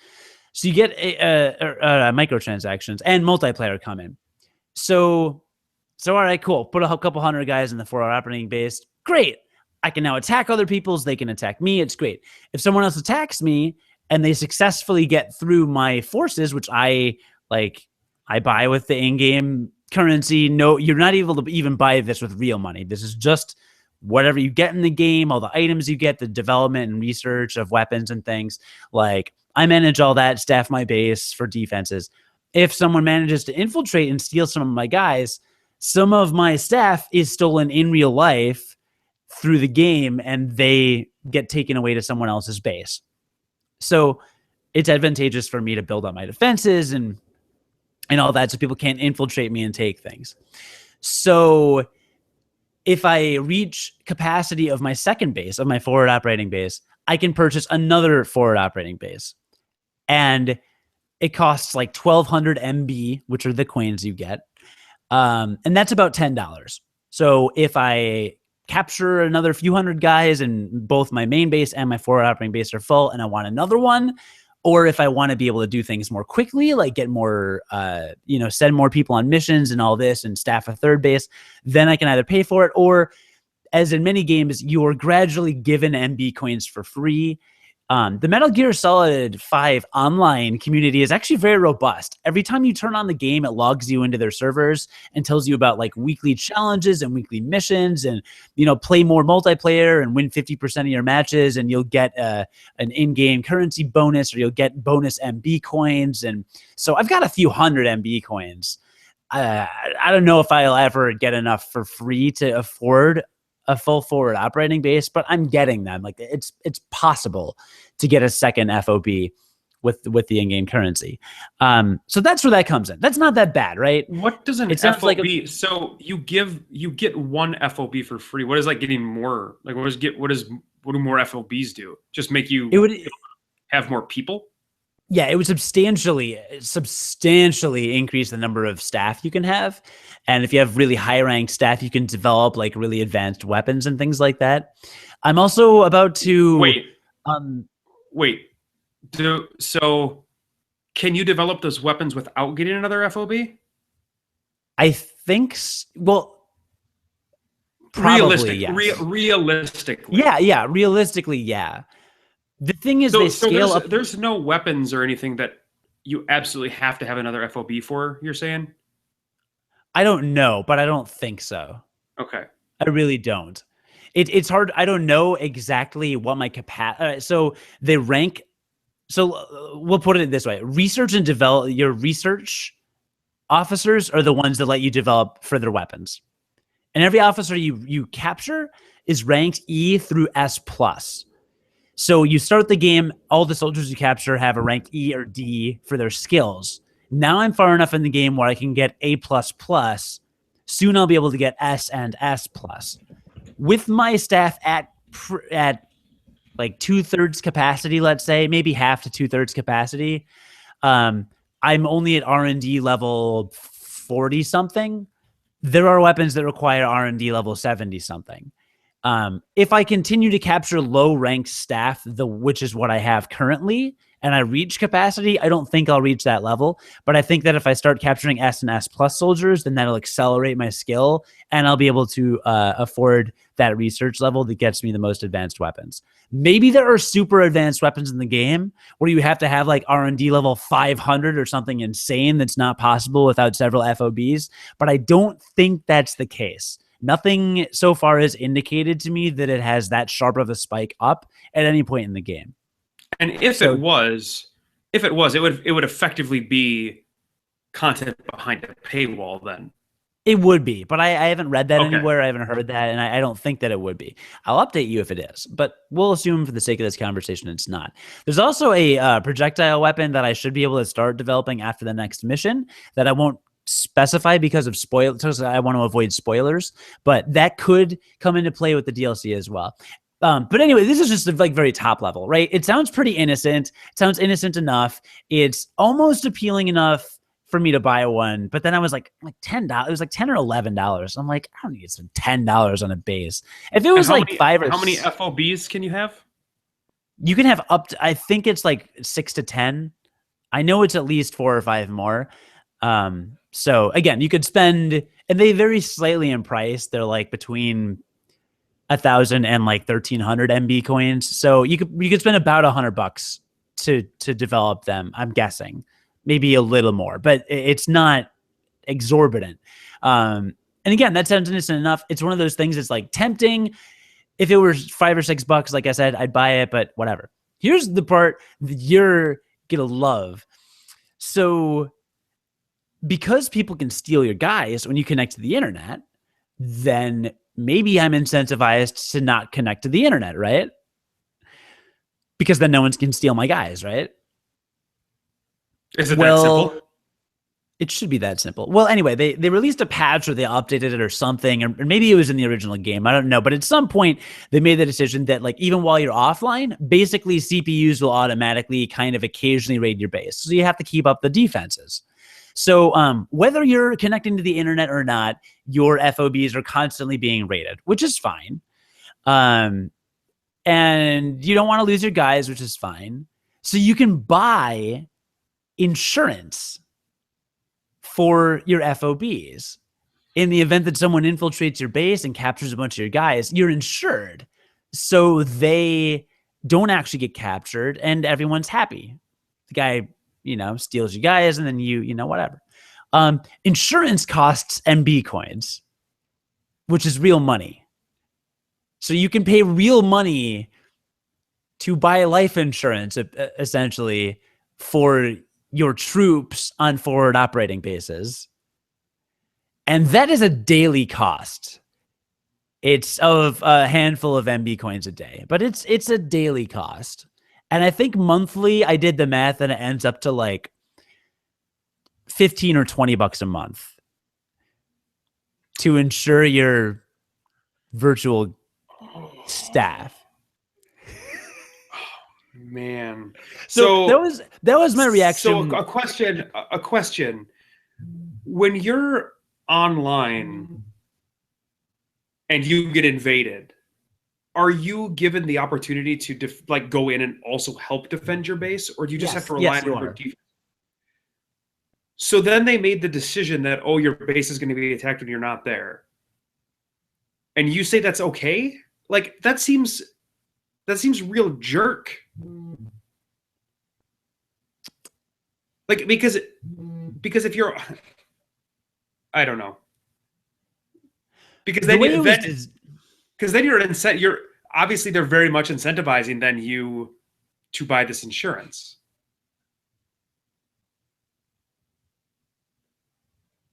[SPEAKER 2] So you get microtransactions and multiplayer come in. So all right, cool. Put a couple hundred guys in the 4-hour operating base. Great. I can now attack other people's. They can attack me. It's great. If someone else attacks me and they successfully get through my forces, which I buy with the in-game currency. No, you're not able to even buy this with real money. This is just whatever you get in the game, all the items you get, the development and research of weapons and things. Like, I manage all that, staff my base for defenses. If someone manages to infiltrate and steal some of my guys, some of my staff is stolen in real life through the game, and they get taken away to someone else's base. So it's advantageous for me to build up my defenses and all that, so people can't infiltrate me and take things. So if I reach capacity of my second base, of my forward operating base, I can purchase another forward operating base. And it costs like 1,200 MB, which are the coins you get. And that's about $10. So if I capture another few hundred guys and both my main base and my forward operating base are full and I want another one, or if I want to be able to do things more quickly, like get more, send more people on missions and all this and staff a third base, then I can either pay for it, or as in many games, you are gradually given MB coins for free. The Metal Gear Solid 5 online community is actually very robust. Every time you turn on the game, it logs you into their servers and tells you about like weekly challenges and weekly missions, and play more multiplayer and win 50% of your matches, and you'll get an in-game currency bonus, or you'll get bonus MB coins. And so I've got a few hundred MB coins. I don't know if I'll ever get enough for free to afford a full forward operating base, but I'm getting them. Like, it's possible to get a second FOB with the in-game currency. So that's where that comes in. That's not that bad, right?
[SPEAKER 1] What does an FOB? So you get one FOB for free. What is like getting more? Like, what do more FOBs do? Just make you have more people?
[SPEAKER 2] Yeah, it would substantially increase the number of staff you can have. And if you have really high ranked staff, you can develop like really advanced weapons and things like that. I'm also about to
[SPEAKER 1] So can you develop those weapons without getting another FOB?
[SPEAKER 2] I think probably, yes.
[SPEAKER 1] Realistically.
[SPEAKER 2] Yeah, realistically, yeah. The thing is, they scale up.
[SPEAKER 1] There's no weapons or anything that you absolutely have to have another FOB for, you're saying?
[SPEAKER 2] I don't know, but I don't think so.
[SPEAKER 1] Okay.
[SPEAKER 2] I really don't. It's hard. I don't know exactly what my capacity. So they rank. So we'll put it this way: research and develop. Your research officers are the ones that let you develop further weapons, and every officer you capture is ranked E through S plus. So you start the game, all the soldiers you capture have a rank E or D for their skills. Now I'm far enough in the game where I can get A++. Soon I'll be able to get S and S+. With my staff at like 2/3 capacity, let's say, maybe half to 2/3 capacity, I'm only at R&D level 40-something. There are weapons that require R&D level 70-something. If I continue to capture low-ranked staff, which is what I have currently, and I reach capacity, I don't think I'll reach that level. But I think that if I start capturing S and S plus soldiers, then that'll accelerate my skill, and I'll be able to afford that research level that gets me the most advanced weapons. Maybe there are super advanced weapons in the game where you have to have like R&D level 500 or something insane that's not possible without several FOBs, but I don't think that's the case. Nothing so far has indicated to me that it has that sharp of a spike up at any point in the game.
[SPEAKER 1] And if it was, it would effectively be content behind a paywall then.
[SPEAKER 2] It would be, but I haven't read that anywhere. I haven't heard that, and I don't think that it would be. I'll update you if it is, but we'll assume for the sake of this conversation it's not. There's also a projectile weapon that I should be able to start developing after the next mission that I won't specify because of spoilers. I want to avoid spoilers, but that could come into play with the DLC as well. But anyway, this is just like very top level, right? It sounds pretty innocent. It sounds innocent enough. It's almost appealing enough for me to buy one. But then I was like $10. It was like $10 or $11. I'm like, I don't need some $10 on a base. If it was like $5 or
[SPEAKER 1] how many FOBs can you have?
[SPEAKER 2] You can have up to, I think it's like 6 to 10. I know it's at least 4 or 5 more. So again, you could spend, and they vary slightly in price. They're like between 1,000 and like 1,300 MB coins. So you could spend about $100 to develop them. I'm guessing maybe a little more, but it's not exorbitant. And again, that sounds innocent enough. It's one of those things that's like tempting. If it were $5 or $6, like I said, I'd buy it, but whatever. Here's the part that you're gonna love. So because people can steal your guys when you connect to the internet, then maybe I'm incentivized to not connect to the internet, right? Because then no one can steal my guys, right?
[SPEAKER 1] Is it that simple?
[SPEAKER 2] It should be that simple. Well, anyway, they released a patch or they updated it or something, or maybe it was in the original game. I don't know. But at some point, they made the decision that like even while you're offline, basically CPUs will automatically kind of occasionally raid your base. So you have to keep up the defenses. So whether you're connecting to the internet or not, your FOBs are constantly being raided, which is fine. And you don't want to lose your guys, which is fine. So you can buy insurance for your FOBs. In the event that someone infiltrates your base and captures a bunch of your guys, you're insured. So they don't actually get captured and everyone's happy. The guy, steals you guys and then whatever. Insurance costs MB coins, which is real money. So you can pay real money to buy life insurance, essentially, for your troops on forward operating bases. And that is a daily cost. It's of a handful of MB coins a day, but it's a daily cost. And I think monthly, I did the math and it ends up to like $15 or $20 a month to insure your virtual staff.
[SPEAKER 1] Man.
[SPEAKER 2] So that was my reaction.
[SPEAKER 1] So a question. When you're online and you get invaded, are you given the opportunity to go in and also help defend your base, or do you just have to rely on your defense? So then they made the decision that, oh, your base is going to be attacked when you're not there. And you say that's okay? Like that seems real jerk. Like because if you're, I don't know. Because then you're obviously they're very much incentivizing then you to buy this insurance.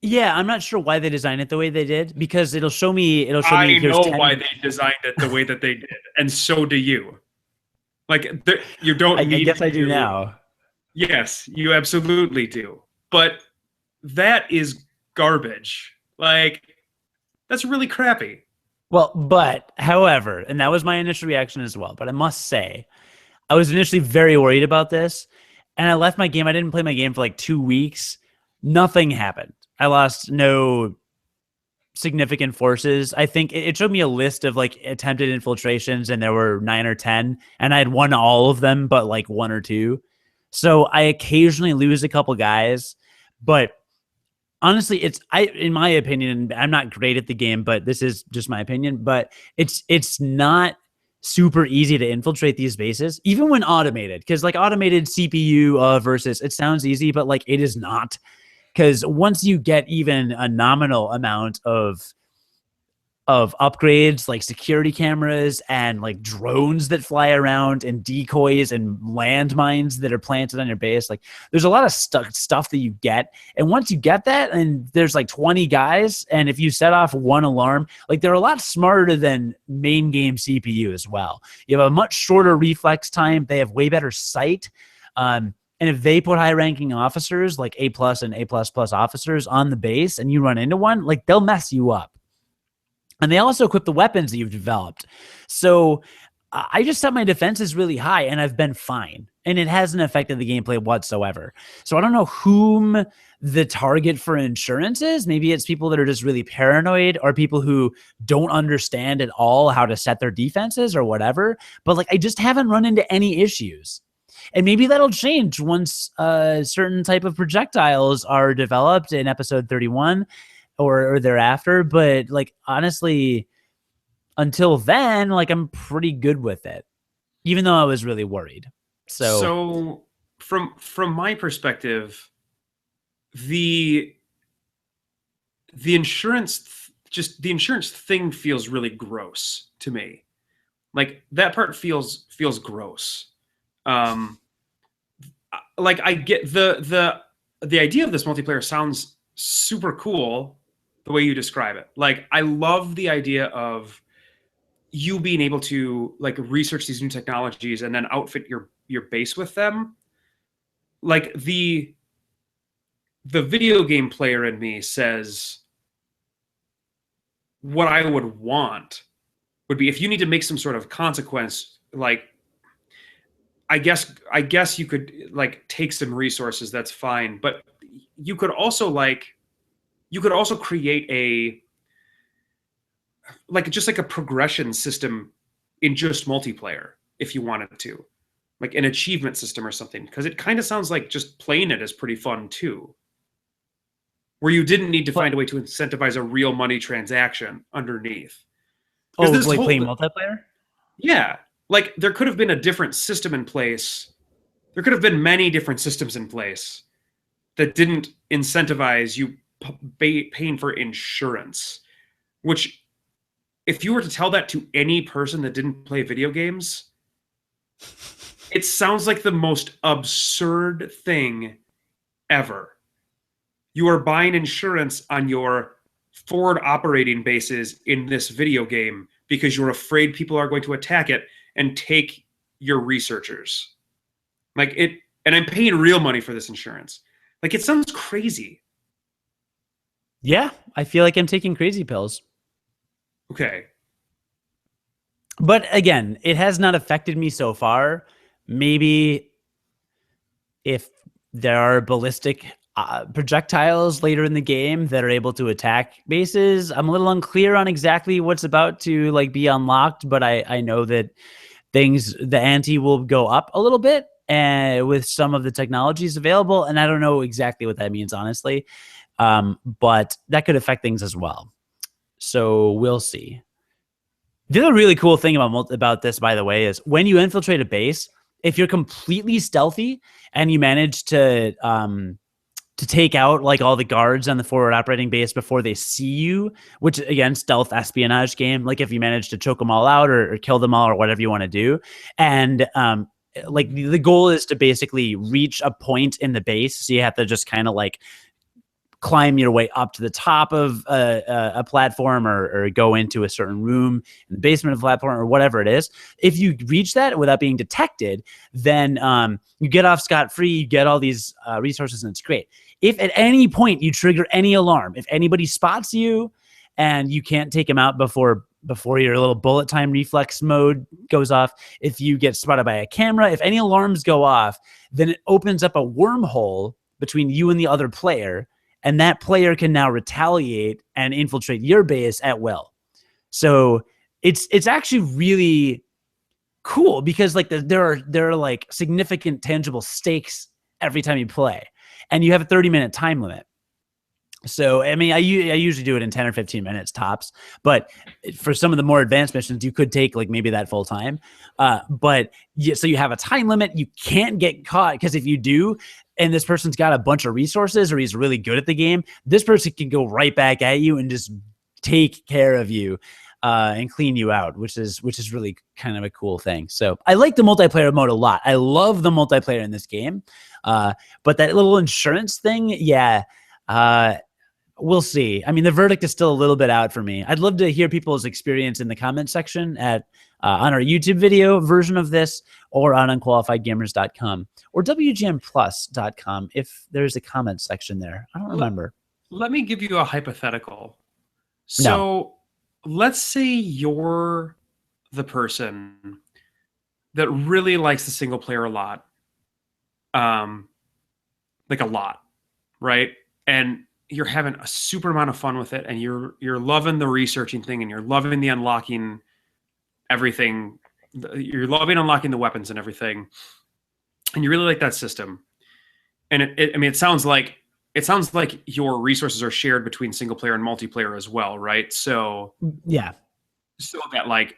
[SPEAKER 2] Yeah, I'm not sure why they designed it the way they did, because it'll show me.
[SPEAKER 1] I know why they designed it the way that they did, and so do you. Like you don't.
[SPEAKER 2] I guess I do now.
[SPEAKER 1] Yes, you absolutely do. But that is garbage. Like that's really crappy.
[SPEAKER 2] Well, but however, and that was my initial reaction as well. But I must say, I was initially very worried about this, and I left my game. I didn't play my game for like 2 weeks. Nothing happened. I lost no significant forces. I think it showed me a list of like attempted infiltrations, and there were 9 or 10, and I had won all of them, but like 1 or 2. So I occasionally lose a couple guys, but honestly, in my opinion, I'm not great at the game, but this is just my opinion, but it's not super easy to infiltrate these bases, even when automated, because like automated CPU versus, it sounds easy, but like it is not. Because once you get even a nominal amount of upgrades, like security cameras and like drones that fly around and decoys and landmines that are planted on your base, like there's a lot of stuff that you get. And once you get that, and there's like 20 guys, and if you set off one alarm, like they're a lot smarter than main game CPU as well. You have a much shorter reflex time. They have way better sight. And if they put high-ranking officers, like A+ and A++ officers on the base, and you run into one, like they'll mess you up. And they also equip the weapons that you've developed. So I just set my defenses really high and I've been fine. And it hasn't affected the gameplay whatsoever. So I don't know whom the target for insurance is. Maybe it's people that are just really paranoid, or people who don't understand at all how to set their defenses or whatever. But like, I just haven't run into any issues. And maybe that'll change once certain type of projectiles are developed in episode 31 or thereafter. But like, honestly, until then, like, I'm pretty good with it, even though I was really worried.
[SPEAKER 1] So from my perspective, the insurance the insurance thing feels really gross to me. Like, that part feels gross. Like, I get the idea of this multiplayer sounds super cool the way you describe it. Like, I love the idea of you being able to like research these new technologies and then outfit your base with them. Like, the video game player in me says what I would want would be, if you need to make some sort of consequence, like, I guess you could like take some resources, that's fine, but you could also create a like just like a progression system in just multiplayer if you wanted to, like an achievement system or something, because it kind of sounds like just playing it is pretty fun too, where you didn't need to find a way to incentivize a real money transaction underneath.
[SPEAKER 2] Oh, like playing multiplayer?
[SPEAKER 1] Yeah, like there could have been a different system in place. There could have been many different systems in place that didn't incentivize you paying for insurance, which, if you were to tell that to any person that didn't play video games, it sounds like the most absurd thing ever. You are buying insurance on your forward operating bases in this video game because you're afraid people are going to attack it and take your researchers. Like, it, and I'm paying real money for this insurance. Like, it sounds crazy.
[SPEAKER 2] Yeah, I feel like I'm taking crazy pills.
[SPEAKER 1] Okay.
[SPEAKER 2] But again, it has not affected me so far. Maybe if there are ballistic projectiles later in the game that are able to attack bases, I'm a little unclear on exactly what's about to like be unlocked, but I know that the ante will go up a little bit and with some of the technologies available, and I don't know exactly what that means, honestly. But that could affect things as well. So we'll see. The other really cool thing about this, by the way, is when you infiltrate a base, if you're completely stealthy and you manage to take out like all the guards on the forward operating base before they see you, which again, stealth espionage game, like if you manage to choke them all out or kill them all or whatever you want to do. And like the goal is to basically reach a point in the base. So you have to just kind of like climb your way up to the top of a platform or go into a certain room in the basement of a platform or whatever it is. If you reach that without being detected, then you get off scot-free, you get all these resources, and it's great. If at any point you trigger any alarm, if anybody spots you and you can't take them out before your little bullet time reflex mode goes off, if you get spotted by a camera, if any alarms go off, then it opens up a wormhole between you and the other player, and that player can now retaliate and infiltrate your base at will. So it's actually really cool because like there are like significant tangible stakes every time you play, and you have a 30-minute time limit. So, I mean, I usually do it in 10 or 15 minutes tops, but for some of the more advanced missions, you could take like maybe that full time. But yeah, so you have a time limit. You can't get caught, because if you do, and this person's got a bunch of resources or he's really good at the game, this person can go right back at you and just take care of you and clean you out, which is really kind of a cool thing. So I like the multiplayer mode a lot. I love the multiplayer in this game. But that little insurance thing, yeah, we'll see. I mean, the verdict is still a little bit out for me. I'd love to hear people's experience in the comment section at on our YouTube video version of this, or on unqualifiedgamers.com or wgmplus.com if there's a comment section there. I don't remember.
[SPEAKER 1] Let me give you a hypothetical. So let's say you're the person that really likes the single player a lot. Like a lot, right? And you're having a super amount of fun with it, and you're loving the researching thing, and you're loving the unlocking everything. You're loving unlocking the weapons and everything, and you really like that system. And it sounds like your resources are shared between single player and multiplayer as well, right? So
[SPEAKER 2] yeah,
[SPEAKER 1] so that like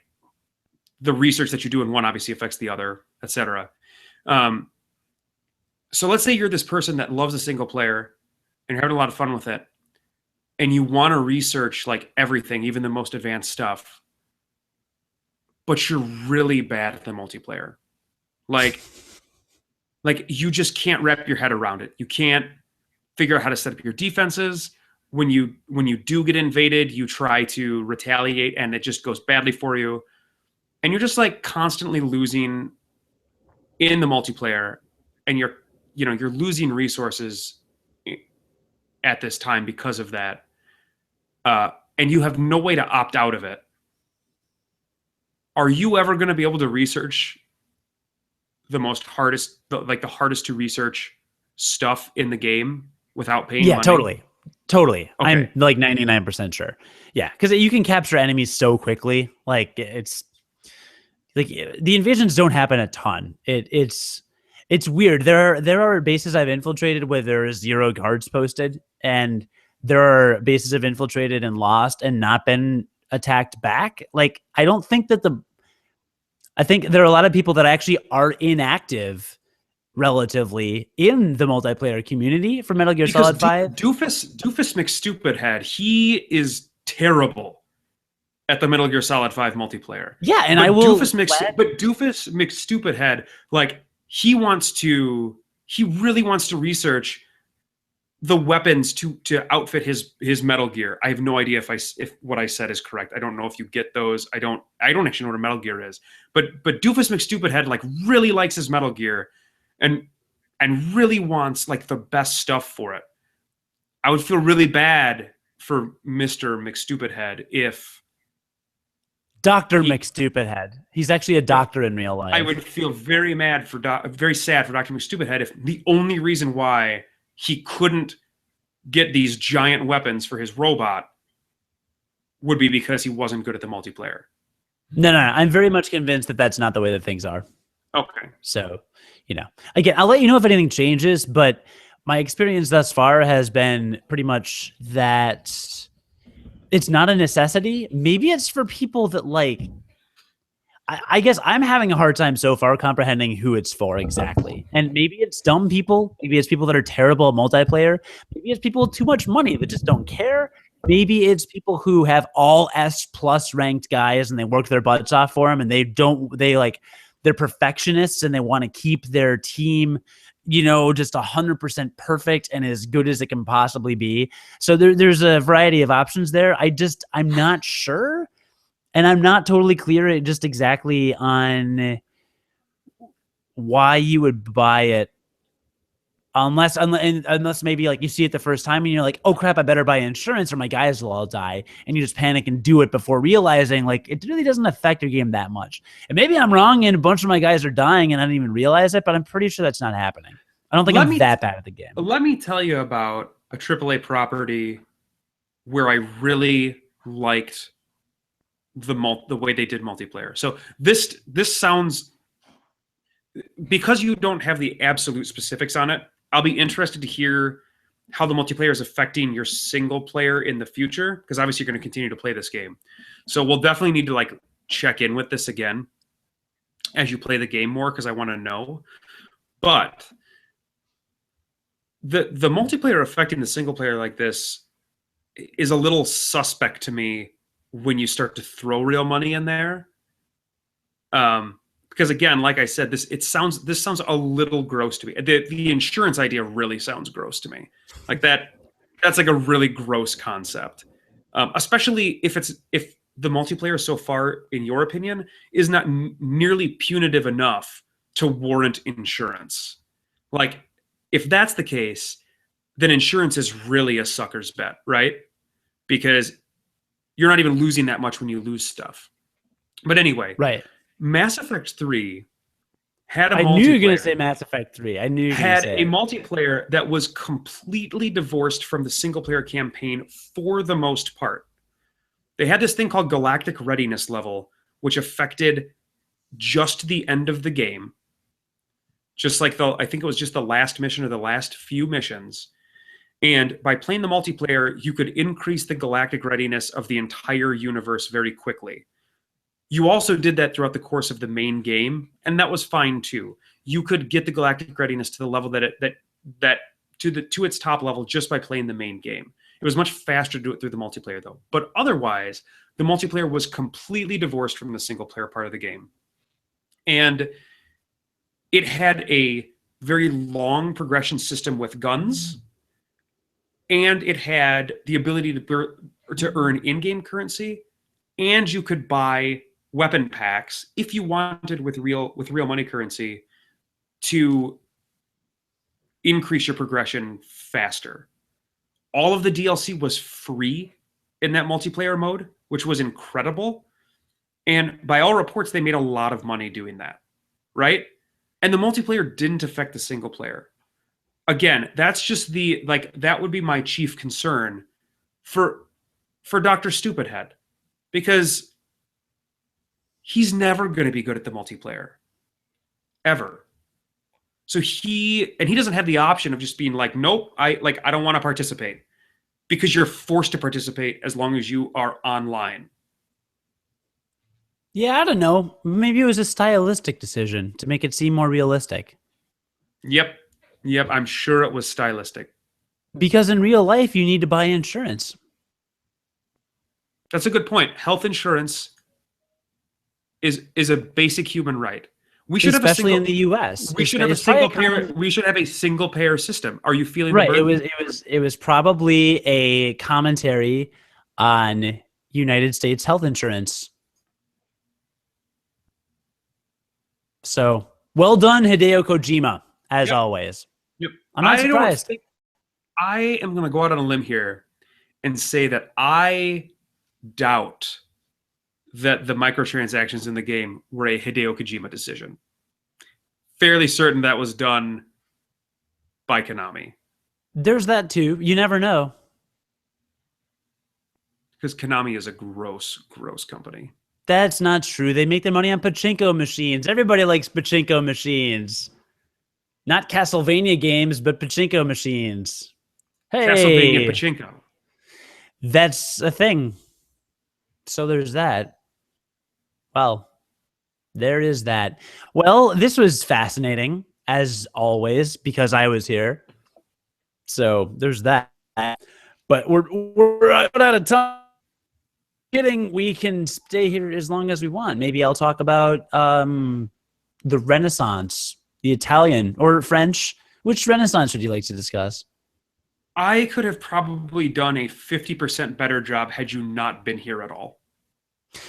[SPEAKER 1] the research that you do in one obviously affects the other, etc. So let's say you're this person that loves a single player and you're having a lot of fun with it, and you want to research like everything, even the most advanced stuff, but you're really bad at the multiplayer. Like you just can't wrap your head around it. You can't figure out how to set up your defenses. When you do get invaded, you try to retaliate and it just goes badly for you. And you're just like constantly losing in the multiplayer, and you're losing resources at this time because of that. And you have no way to opt out of it. Are you ever going to be able to research the hardest to research stuff in the game without paying money?
[SPEAKER 2] Totally.
[SPEAKER 1] Okay.
[SPEAKER 2] I'm like 99% sure. Yeah, because you can capture enemies so quickly. Like it's like the invasions don't happen a ton. It's weird. There are bases I've infiltrated where there are 0 guards posted, and there are bases I've infiltrated and lost and not been attacked back. Like I think there are a lot of people that actually are inactive relatively in the multiplayer community for Metal Gear Solid 5.
[SPEAKER 1] Doofus McStupidhead, he is terrible at the Metal Gear Solid 5 multiplayer.
[SPEAKER 2] Yeah, and
[SPEAKER 1] but
[SPEAKER 2] I will.
[SPEAKER 1] Doofus McStupidhead, like he really wants to research the weapons to outfit his Metal Gear. I have no idea if what I said is correct. I don't know if you get those. I don't actually know what a Metal Gear is. But Doofus McStupidhead like really likes his Metal Gear and really wants like the best stuff for it. I would feel really bad for Mr. McStupidhead if
[SPEAKER 2] Dr. McStupidhead. He's actually a doctor in real life.
[SPEAKER 1] I would feel very sad for Dr. McStupidhead if the only reason why he couldn't get these giant weapons for his robot would be because he wasn't good at the multiplayer.
[SPEAKER 2] No. I'm very much convinced that that's not the way that things are.
[SPEAKER 1] Okay.
[SPEAKER 2] So, again, I'll let you know if anything changes, but my experience thus far has been pretty much that it's not a necessity. Maybe it's for people that like, I guess I'm having a hard time so far comprehending who it's for exactly. And maybe it's dumb people. Maybe it's people that are terrible at multiplayer. Maybe it's people with too much money that just don't care. Maybe it's people who have all S+ ranked guys and they work their butts off for them, and they're perfectionists and they want to keep their team, just 100% perfect and as good as it can possibly be. So there's a variety of options there. I'm not sure. And I'm not totally clear just exactly on why you would buy it, unless maybe like you see it the first time and you're like, oh crap, I better buy insurance or my guys will all die, and you just panic and do it before realizing like it really doesn't affect your game that much. And maybe I'm wrong and a bunch of my guys are dying and I didn't even realize it, but I'm pretty sure that's not happening. I don't think I'm that bad at the game.
[SPEAKER 1] Let me tell you about a AAA property where I really liked the way they did multiplayer. So this sounds, because you don't have the absolute specifics on it, I'll be interested to hear how the multiplayer is affecting your single player in the future, because obviously you're going to continue to play this game. So we'll definitely need to like check in with this again as you play the game more, because I want to know. But the multiplayer affecting the single player like this is a little suspect to me when you start to throw real money in there. Because again, like I said, this sounds a little gross to me. The insurance idea really sounds gross to me. Like that's like a really gross concept. Especially if the multiplayer so far, in your opinion, is not nearly punitive enough to warrant insurance. Like if that's the case, then insurance is really a sucker's bet, right? Because you're not even losing that much when you lose stuff. But anyway,
[SPEAKER 2] right.
[SPEAKER 1] Mass Effect 3 had a
[SPEAKER 2] I knew you were going
[SPEAKER 1] multiplayer,
[SPEAKER 2] to say Mass Effect 3. I knew you were going to
[SPEAKER 1] had
[SPEAKER 2] say
[SPEAKER 1] a
[SPEAKER 2] it.
[SPEAKER 1] multiplayer that was completely divorced from the single player campaign for the most part. They had this thing called Galactic Readiness Level, which affected just the end of the game. Just like I think it was just the last mission or the last few missions. And by playing the multiplayer, you could increase the galactic readiness of the entire universe very quickly. You also did that throughout the course of the main game, and that was fine too. You could get the galactic readiness to the level to its top level just by playing the main game. It was much faster to do it through the multiplayer though. But otherwise, the multiplayer was completely divorced from the single player part of the game. And it had a very long progression system with guns, and it had the ability to earn in-game currency, and you could buy weapon packs if you wanted with real money currency to increase your progression faster. All of the DLC was free in that multiplayer mode, which was incredible. And by all reports, they made a lot of money doing that, right? And the multiplayer didn't affect the single player. Again, that's just that would be my chief concern for Dr. Stupidhead, because he's never going to be good at the multiplayer ever. So he doesn't have the option of just being like, nope, I don't want to participate, because you're forced to participate as long as you are online.
[SPEAKER 2] Yeah, I don't know. Maybe it was a stylistic decision to make it seem more realistic.
[SPEAKER 1] Yep, I'm sure it was stylistic.
[SPEAKER 2] Because in real life, you need to buy insurance.
[SPEAKER 1] That's a good point. Health insurance is a basic human right. We should
[SPEAKER 2] especially
[SPEAKER 1] have
[SPEAKER 2] in the U.S.
[SPEAKER 1] We should have a single payer. We should have a single payer system. Are you feeling
[SPEAKER 2] right?
[SPEAKER 1] The burden?
[SPEAKER 2] It was probably a commentary on United States health insurance. So well done, Hideo Kojima, as always.
[SPEAKER 1] Yep.
[SPEAKER 2] I'm not surprised.
[SPEAKER 1] I am going to go out on a limb here and say that I doubt that the microtransactions in the game were a Hideo Kojima decision. Fairly certain that was done by Konami.
[SPEAKER 2] There's that too. You never know.
[SPEAKER 1] Because Konami is a gross, gross company.
[SPEAKER 2] That's not true. They make their money on pachinko machines. Everybody likes pachinko machines. Not Castlevania games, but pachinko machines. Hey,
[SPEAKER 1] Castlevania pachinko.
[SPEAKER 2] That's a thing. So there's that. Well, there is that. Well, this was fascinating, as always, because I was here. So there's that. But we're out of time. Kidding, we can stay here as long as we want. Maybe I'll talk about the Renaissance, the Italian or French. Which Renaissance would you like to discuss?
[SPEAKER 1] I could have probably done a 50% better job had you not been here at all.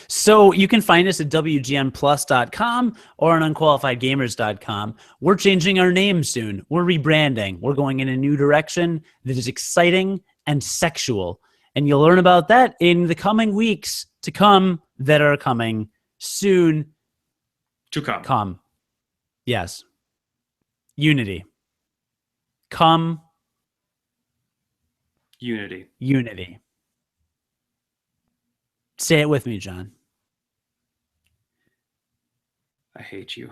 [SPEAKER 2] So you can find us at WGNplus.com or on unqualifiedgamers.com. We're changing our name soon. We're rebranding. We're going in a new direction that is exciting and sexual. And you'll learn about that in the coming weeks to come that are coming soon.
[SPEAKER 1] To come.
[SPEAKER 2] Come. Yes. Unity. Come.
[SPEAKER 1] Unity.
[SPEAKER 2] Unity. Say it with me, John.
[SPEAKER 1] I hate you.